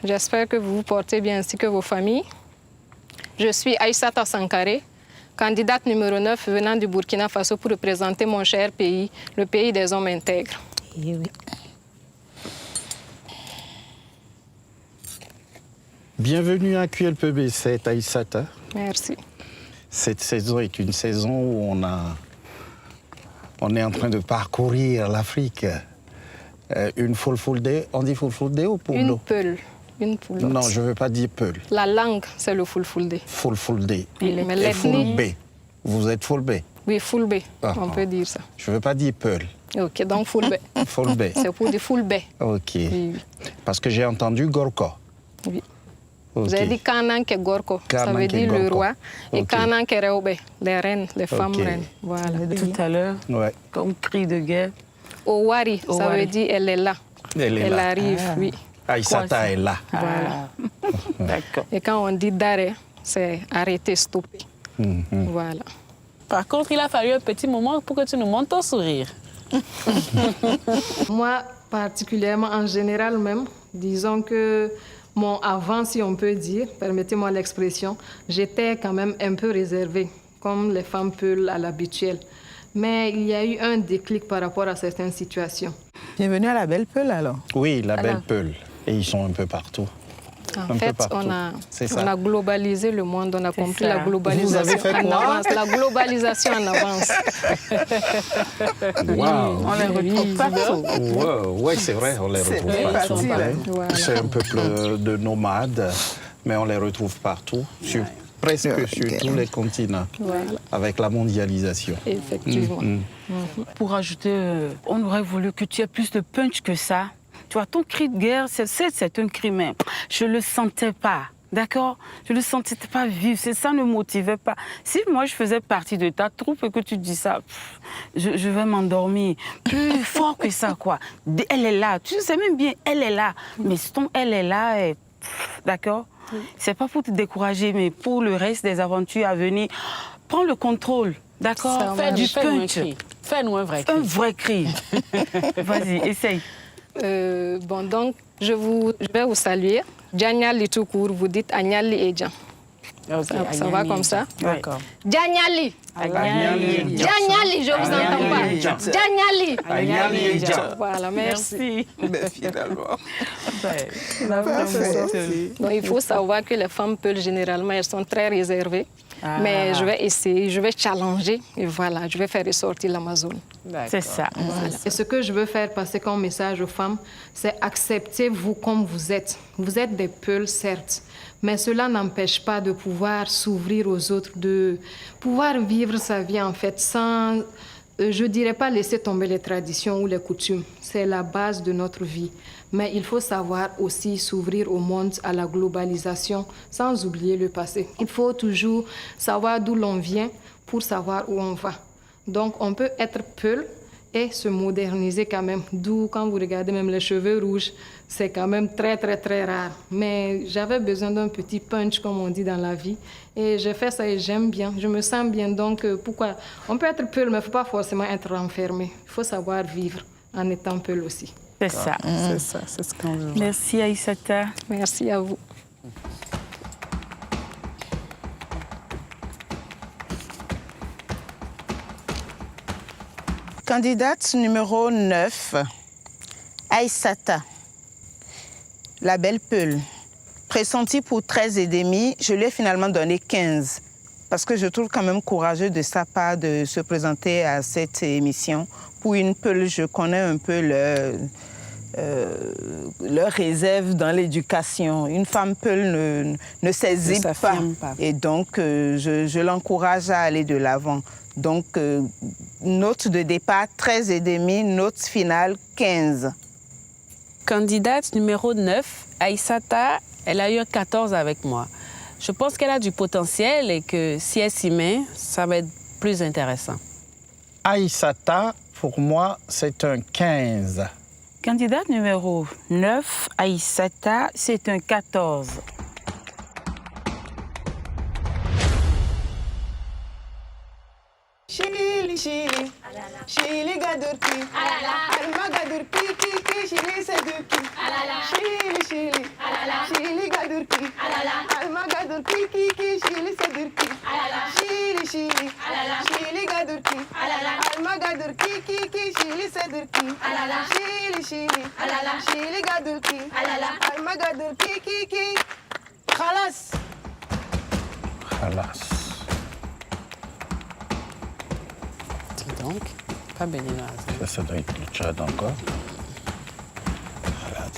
J'espère que vous vous portez bien ainsi que vos familles. Je suis Aïssata Sankaré, candidate numéro 9 venant du Burkina Faso pour représenter mon cher pays, le pays des hommes intègres. Bienvenue à QLPB, c'est Aïssata. Merci. Cette saison est une saison où on a On est en train de parcourir l'Afrique. Une fulfulde, on dit fulfulde ou poule? Une peule. Une poulotte. Non, je ne veux pas dire peule. La langue, c'est le fulfulde. Fulfulde. Mais Et fulbe. Vous êtes fulbe? Oui, fulbe, on peut dire ça. Je ne veux pas dire peule. Ok, donc fulbe. Fulbe. C'est pour dire fulbe. Ok. Oui. Parce que j'ai entendu gorko. Oui. Okay. Vous avez dit Kananke Gorko, ça veut dire le roi, et Kananke Reobe, les reines, les femmes reines. Voilà. Tout à l'heure, comme cri de guerre. Owari, ça veut dire elle est là. Elle arrive, oui. Aïssata est là. Voilà. D'accord. Et quand on dit d'arrêt, c'est arrêter, stopper. Voilà. Par contre, il a fallu un petit moment pour que tu nous montres ton sourire. Moi, particulièrement, en général même, disons que mon avant, si on peut dire, permettez-moi l'expression, j'étais quand même un peu réservée, comme les femmes peules à l'habituel. Mais il y a eu un déclic par rapport à certaines situations. Bienvenue à la Belle Peule alors. Oui, la Belle Peule. Et ils sont un peu partout. En fait, on a globalisé le monde, on a compris la globalisation Vous avez fait quoi? en avance. La globalisation en avance. Wow. On les retrouve partout. Oui, c'est vrai, on les retrouve partout. Voilà. C'est un peuple de nomades, mais on les retrouve partout, presque sur tous les continents, avec la mondialisation. Effectivement. Pour ajouter, on aurait voulu que tu aies plus de punch que ça. Tu vois, ton cri de guerre, c'est un cri, mais je ne le sentais pas. D'accord? Je ne le sentais pas vivre, ça ne me motivait pas. Si moi je faisais partie de ta troupe et que tu dis ça, je vais m'endormir. Plus fort que ça, quoi. Elle est là, tu sais même bien, elle est là. Mais ton elle est là, et, d'accord? C'est pas pour te décourager, mais pour le reste des aventures à venir, prends le contrôle, d'accord? Fais du punch. Fais-nous un vrai cri. Un vrai cri. Vas-y, essaye. Bon, donc, je vais vous saluer. Djanyali tout court, vous dites Agnali et Djan. Ça va comme ça? D'accord. Djanyali. Djanyali, je vous entends pas. Djanyali. Voilà, merci. Finalement. Donc, il faut savoir que les femmes peules, généralement, elles sont très réservées. Mais je vais essayer, je vais challenger et voilà, je vais faire ressortir l'Amazone. C'est ça. Voilà. Et ce que je veux faire passer comme message aux femmes, c'est acceptez-vous comme vous êtes. Vous êtes des peuls, certes, mais cela n'empêche pas de pouvoir s'ouvrir aux autres, de pouvoir vivre sa vie en fait sans, je dirais pas laisser tomber les traditions ou les coutumes. C'est la base de notre vie. Mais il faut savoir aussi s'ouvrir au monde, à la globalisation, sans oublier le passé. Il faut toujours savoir d'où l'on vient pour savoir où on va. Donc, on peut être peul et se moderniser quand même. D'où, quand vous regardez même les cheveux rouges, c'est quand même très, très, très rare. Mais j'avais besoin d'un petit punch, comme on dit dans la vie. Et j'ai fait ça et j'aime bien. Je me sens bien. Donc, pourquoi? On peut être peul, mais il ne faut pas forcément être enfermé. Il faut savoir vivre en étant peul aussi. C'est ça. C'est ça, c'est ce qu'on veut. Merci Aïssata. Merci à vous. Candidate numéro 9, Aïssata, la Belle Peule. Pressentie pour 13,5, je lui ai finalement donné 15. Parce que je trouve quand même courageux de sa part de se présenter à cette émission. Pour une Peule, je connais un peu leur réserve dans l'éducation. Une femme Peule ne s'hésite pas. Et donc, je l'encourage à aller de l'avant. Donc, note de départ 13,5, note finale 15. Candidate numéro 9, Aïssata, elle a eu un 14 avec moi. Je pense qu'elle a du potentiel et que si elle s'y met, ça va être plus intéressant. Aïssata, pour moi, c'est un 15. Candidate numéro 9, Aïssata, c'est un 14. Chili, Chili, Chili gadurki, alma gadurki, kiki, Chili sedurki, Chili, Chili, Chili gadurki, alma gadurki, kiki, Chili sedurki, Chili, Chili, Chili gadurki, alma gadurki, kiki, Chili sedurki, Chili, Chili, Chili gadurki, alma gadurki, kiki, خلاص. خلاص. Donc, pas béninoise. Ça doit être le Tchad encore. Voilà.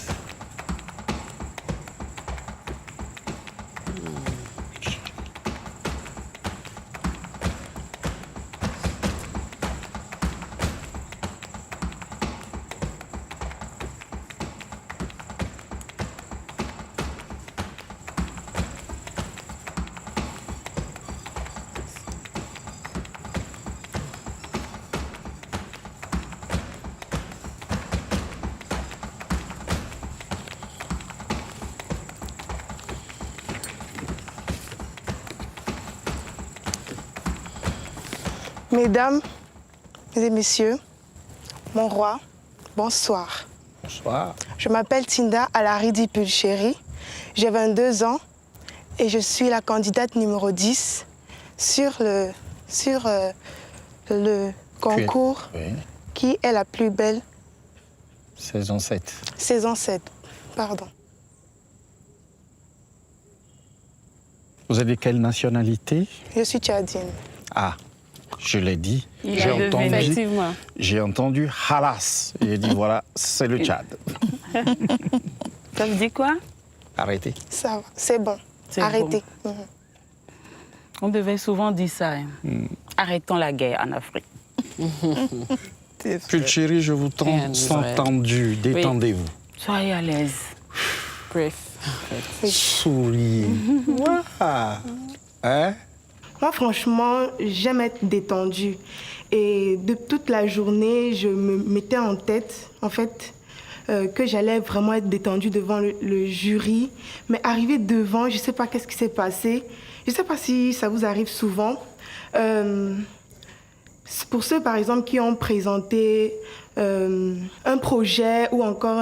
Mesdames et messieurs, mon roi, bonsoir. Bonsoir. Je m'appelle Tinda Alaridi Pulchéry, j'ai 22 ans et je suis la candidate numéro 10 sur le concours Qui est la plus belle Saison 7. Saison 7, pardon. Vous avez quelle nationalité? Je suis tchadienne. Ah, je l'ai dit. Effectivement. J'ai entendu halas. J'ai dit voilà, c'est le Tchad. Ça veut dire quoi? Arrêtez. Ça va, c'est bon. Arrêtez. Bon. On devait souvent dire ça. Hein. Arrêtons la guerre en Afrique. Pulchéry, je vous sens tendu. Détendez-vous. Soyez à l'aise. Bref. Souriez. Hein? Moi, franchement, j'aime être détendue. Et de toute la journée, je me mettais en tête, en fait, que j'allais vraiment être détendue devant le jury. Mais arrivé devant, je ne sais pas qu'est-ce qui s'est passé. Je ne sais pas si ça vous arrive souvent. Pour ceux, par exemple, qui ont présenté un projet ou encore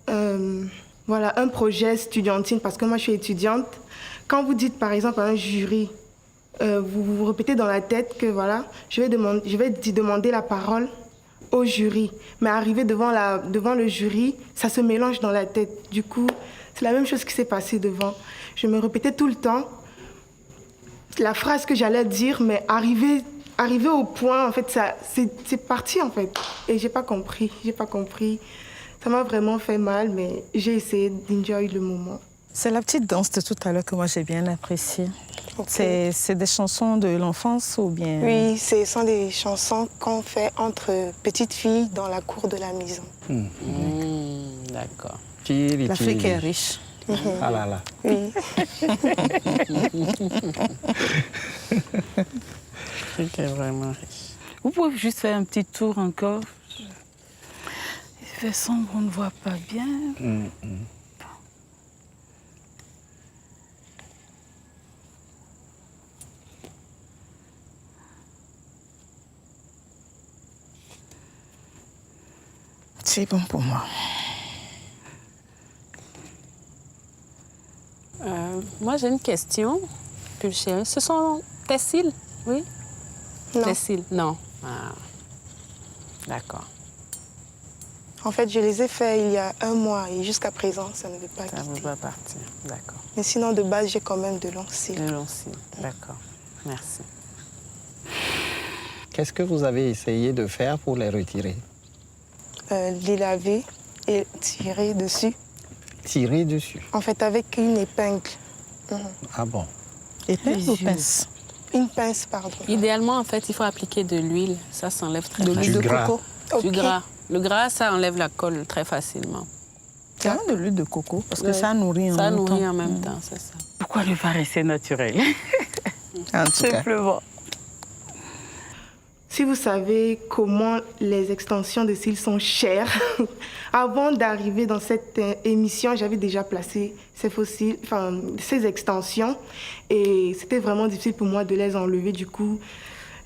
un projet estudiantine, parce que moi, je suis étudiante. Quand vous dites, par exemple, à un jury, vous vous répétez dans la tête que voilà, je vais demander la parole au jury. Mais arrivé devant le jury, ça se mélange dans la tête. Du coup, c'est la même chose qui s'est passée devant. Je me répétais tout le temps la phrase que j'allais dire, mais arrivé au point, en fait, c'est parti, en fait. Et j'ai pas compris. Ça m'a vraiment fait mal, mais j'ai essayé d'enjoy le moment. C'est la petite danse de tout à l'heure que moi j'ai bien appréciée. Okay. C'est des chansons de l'enfance ou bien... Oui, ce sont des chansons qu'on fait entre petites filles dans la cour de la maison. D'accord. L'Afrique est riche. Ah là là. Oui. L'Afrique est vraiment riche. Vous pouvez juste faire un petit tour encore. Il fait sombre, on ne voit pas bien. C'est bon pour moi. Moi, j'ai une question, Pulchéry. Ce sont tes cils, oui? Non. Tes cils, non. Ah. D'accord. En fait, je les ai faits il y a 1 mois et jusqu'à présent, ça ne veut pas quitter. Ça ne veut pas partir, d'accord. Mais sinon, de base, j'ai quand même de longs cils. De longs cils, d'accord. Merci. Qu'est-ce que vous avez essayé de faire pour les retirer? Les laver et tirer dessus. Tirer dessus? En fait, avec une épingle. Ah bon? Épingle ou pince? Une pince, pardon. Idéalement, en fait, il faut appliquer de l'huile. Ça s'enlève très facilement. facilement. De l'huile de coco? Du Ok. gras. Le gras, ça enlève la colle très facilement. C'est de l'huile de coco parce que ça nourrit en même temps. Ça nourrit en même temps, c'est ça. Pourquoi ne pas rester naturel? En tout cas. Simplement. Si vous savez comment les extensions de cils sont chères, avant d'arriver dans cette émission, j'avais déjà placé ces extensions et c'était vraiment difficile pour moi de les enlever. Du coup,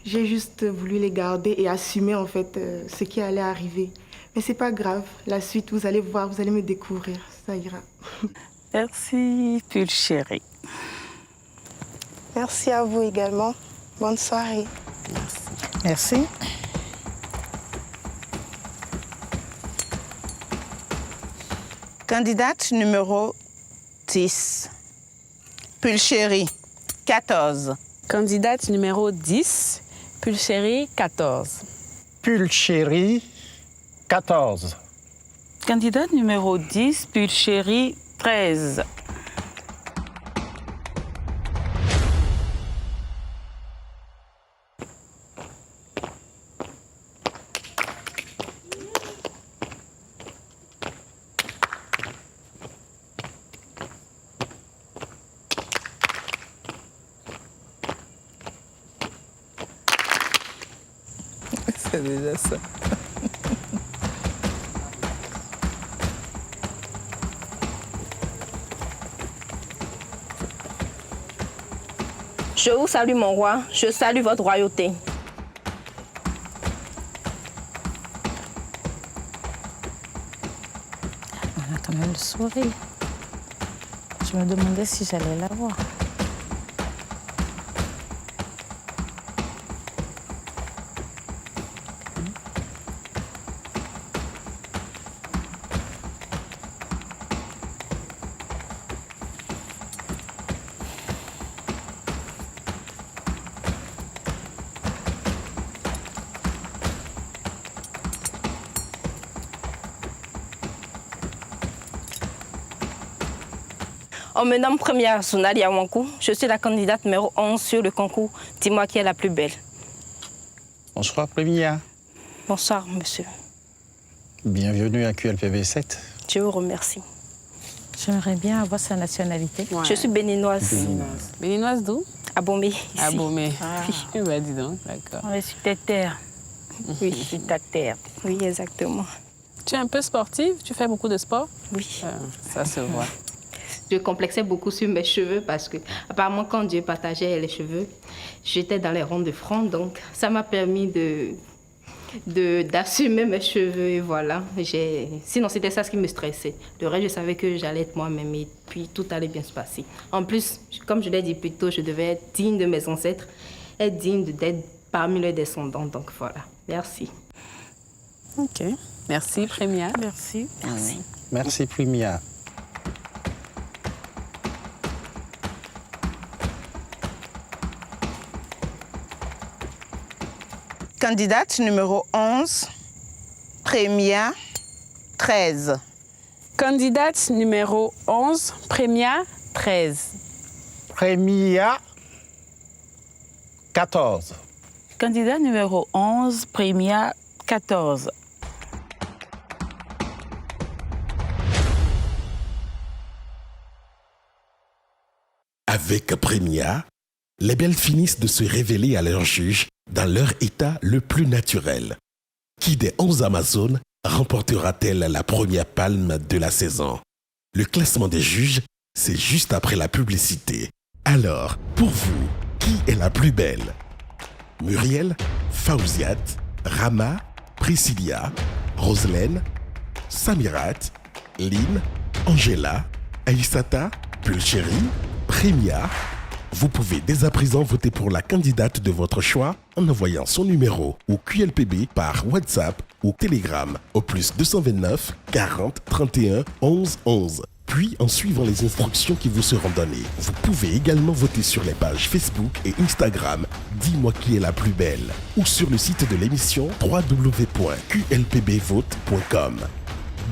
j'ai juste voulu les garder et assumer en fait ce qui allait arriver. Mais c'est pas grave, la suite, vous allez voir, vous allez me découvrir, ça ira. Merci, Pulchéry. Merci à vous également. Bonne soirée. Merci. Candidate numéro 10. Pulchéry, 14. Candidate numéro 10, Pulchéry, 14. Pulchérie, 14. Candidate numéro 10, Pulchérie, 13. C'est déjà ça. Je vous salue, mon roi. Je salue votre royauté. Elle a quand même le sourire. Je me demandais si j'allais la voir. On me nomme première Sounali Yawankou. Je suis la candidate numéro 11 sur le concours Dis-moi qui est la plus belle. Bonsoir, Premia. Bonsoir, monsieur. Bienvenue à QLPB 7. Je vous remercie. J'aimerais bien avoir sa nationalité. Ouais. Je suis béninoise. Béninoise d'où? Abomey. Ici. Abomey. Ah. Oui, bah, dis donc, d'accord. On est sur ta terre. Oui. Sur ta terre. Oui, exactement. Tu es un peu sportive? Tu fais beaucoup de sport? Oui. Ça se voit. Je complexais beaucoup sur mes cheveux parce que, apparemment, quand Dieu partageait les cheveux, j'étais dans les ronds de front. Donc, ça m'a permis d'assumer mes cheveux. Et voilà. Sinon, c'était ça ce qui me stressait. Le reste, je savais que j'allais être moi-même et puis tout allait bien se passer. En plus, comme je l'ai dit plus tôt, je devais être digne de mes ancêtres, être digne d'être parmi les descendants. Donc, voilà. Merci. OK. Merci, Premia. Merci. Merci. Merci, Premia. Candidate numéro 11, Premia, 13. Candidate numéro 11, Premia, 13. Premia, 14. Candidat numéro 11, Premia, 14. Avec Premia, les belles finissent de se révéler à leur juge dans leur état le plus naturel. Qui des 11 Amazones remportera-t-elle la première palme de la saison? Le classement des juges, c'est juste après la publicité. Alors, pour vous, qui est la plus belle? Muriel, Fauziat, Rama, Priscilla, Roselaine, Samirat, Lynn, Angela, Aïssata, Pulchérie, Premia. Vous pouvez dès à présent voter pour la candidate de votre choix en envoyant son numéro au QLPB par WhatsApp ou Telegram au +229 40 31 11 11. Puis en suivant les instructions qui vous seront données. Vous pouvez également voter sur les pages Facebook et Instagram Dis-moi qui est la plus belle ou sur le site de l'émission www.qlpbvote.com.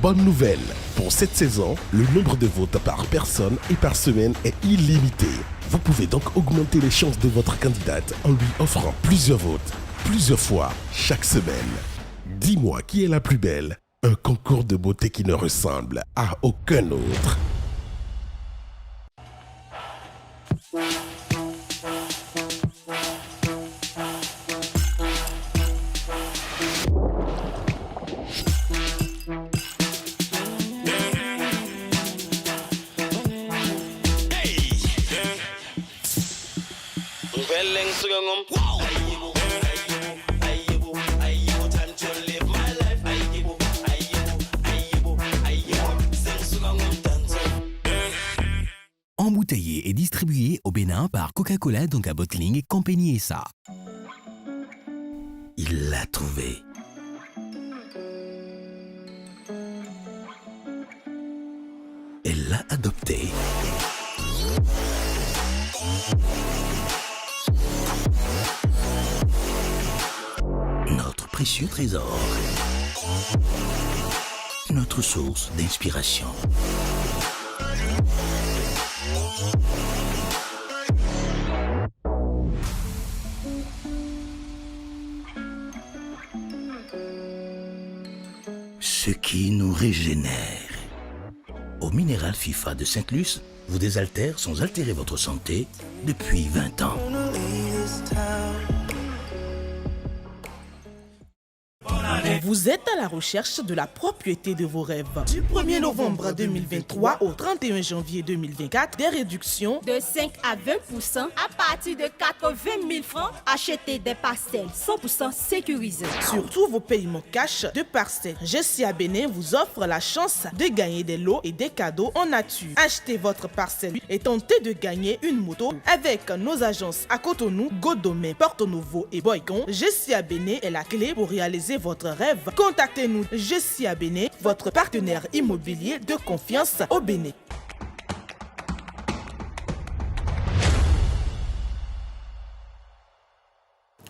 Bonne nouvelle, pour cette saison, le nombre de votes par personne et par semaine est illimité. Vous pouvez donc augmenter les chances de votre candidate en lui offrant plusieurs votes, plusieurs fois, chaque semaine. Dis-moi qui est la plus belle, un concours de beauté qui ne ressemble à aucun autre. Embouteillé et distribué au Bénin par Coca-Cola Donka Bottling Compagnie SA. Il l'a trouvé. Elle l'a adopté. Notre précieux trésor. Notre source d'inspiration. Ce qui nous régénère. Au minéral FIFA de Sainte-Luce, vous désaltère sans altérer votre santé depuis 20 ans. Vous êtes à la recherche de la propriété de vos rêves. Du 1er novembre 2023 au 31 janvier 2024, des réductions de 5 à 20% à partir de 80 000 francs. Achetez des parcelles 100% sécurisées. Sur tous vos paiements cash de parcelles. GCA Bénin vous offre la chance de gagner des lots et des cadeaux en nature. Achetez votre parcelle et tentez de gagner une moto avec nos agences à Cotonou, Godomé, Porto Novo et Boycon. GCA Bénin est la clé pour réaliser votre rêve. Contactez-nous GCA Bénin, votre partenaire immobilier de confiance au Bénin.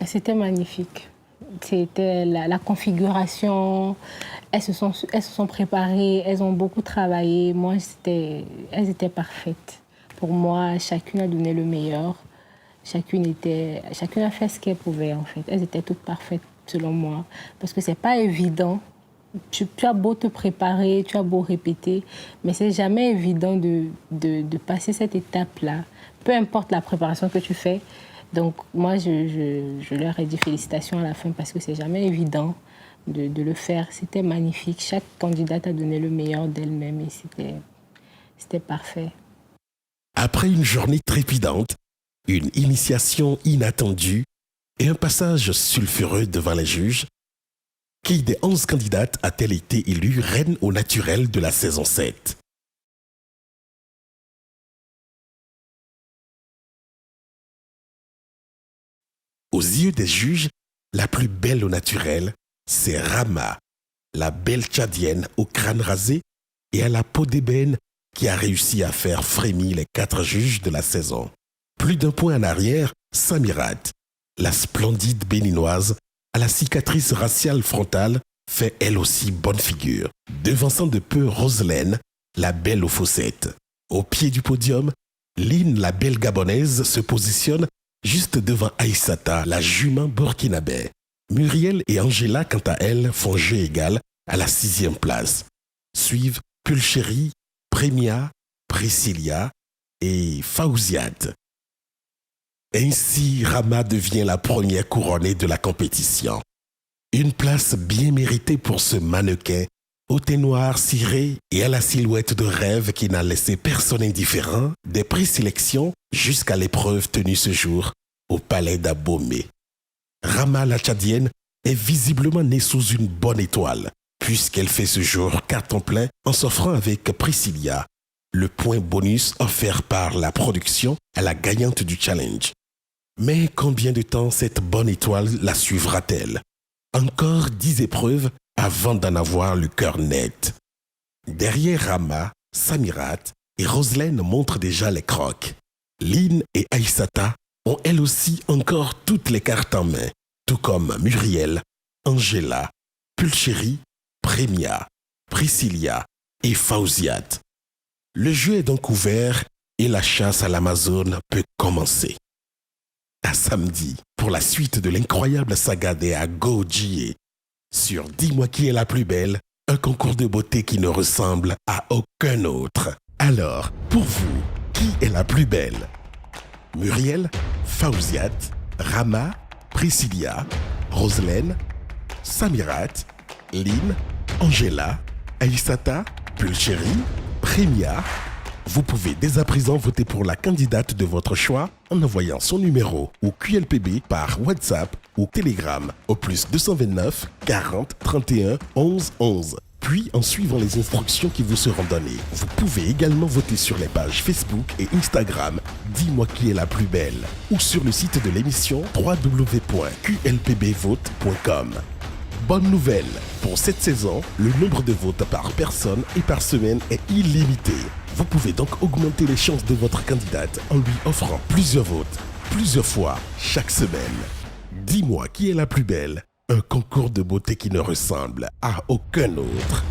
C'était magnifique. C'était la configuration. Elles se sont préparées, elles ont beaucoup travaillé. Moi, elles étaient parfaites. Pour moi, chacune a donné le meilleur. Chacune a fait ce qu'elle pouvait, en fait. Elles étaient toutes parfaites, selon moi. Parce que c'est pas évident. Tu as beau te préparer, tu as beau répéter, mais c'est jamais évident de passer cette étape-là. Peu importe la préparation que tu fais. Donc, moi, je leur ai dit félicitations à la fin parce que c'est jamais évident de le faire. C'était magnifique. Chaque candidate a donné le meilleur d'elle-même et c'était parfait. Après une journée trépidante, une initiation inattendue et un passage sulfureux devant les juges, qui des 11 candidates a-t-elle été élue reine au naturel de la saison 7? Aux yeux des juges, la plus belle au naturel, c'est Rama, la belle tchadienne au crâne rasé et à la peau d'ébène qui a réussi à faire frémir les 4 juges de la saison. Plus d'un point en arrière, Samirat, la splendide béninoise, à la cicatrice raciale frontale, fait elle aussi bonne figure. Devançant de peu Roselaine, la belle aux fossettes. Au pied du podium, Lynn, la belle gabonaise, se positionne juste devant Aïssata, la jument burkinabé. Muriel et Angela, quant à elles, font jeu égal à la 6e place. Suivent Pulchéri, Prémia, Priscilla et Fauziat. Ainsi, Rama devient la première couronnée de la compétition. Une place bien méritée pour ce mannequin, au teint noir ciré et à la silhouette de rêve qui n'a laissé personne indifférent des présélections jusqu'à l'épreuve tenue ce jour au palais d'Abomey. Rama la Tchadienne est visiblement née sous une bonne étoile, puisqu'elle fait ce jour carton plein en s'offrant avec Priscilla, le point bonus offert par la production à la gagnante du challenge. Mais combien de temps cette bonne étoile la suivra-t-elle? Encore 10 épreuves avant d'en avoir le cœur net. Derrière Rama, Samirat et Roselaine montrent déjà les crocs. Lynn et Aïssata ont elles aussi encore toutes les cartes en main, tout comme Muriel, Angela, Pulchéri, Prémia, Priscilla et Fauziat. Le jeu est donc ouvert et la chasse à l'Amazone peut commencer. À samedi, pour la suite de l'incroyable saga des Ago-Jie, sur Dis-moi qui est la plus belle, un concours de beauté qui ne ressemble à aucun autre. Alors, pour vous, qui est la plus belle? Muriel, Fauziat, Rama, Priscilla, Roselaine, Samirat, Lynn, Angela, Aïssata, Pulchéri, Prémia. Vous pouvez dès à présent voter pour la candidate de votre choix en envoyant son numéro ou QLPB par WhatsApp ou Telegram au +229 40 31 11 11. Puis, en suivant les instructions qui vous seront données, vous pouvez également voter sur les pages Facebook et Instagram Dis-moi qui est la plus belle ou sur le site de l'émission www.qlpbvote.com. Bonne nouvelle, pour cette saison, le nombre de votes par personne et par semaine est illimité. Vous pouvez donc augmenter les chances de votre candidate en lui offrant plusieurs votes, plusieurs fois, chaque semaine. Dis-moi qui est la plus belle, Un concours de beauté qui ne ressemble à aucun autre.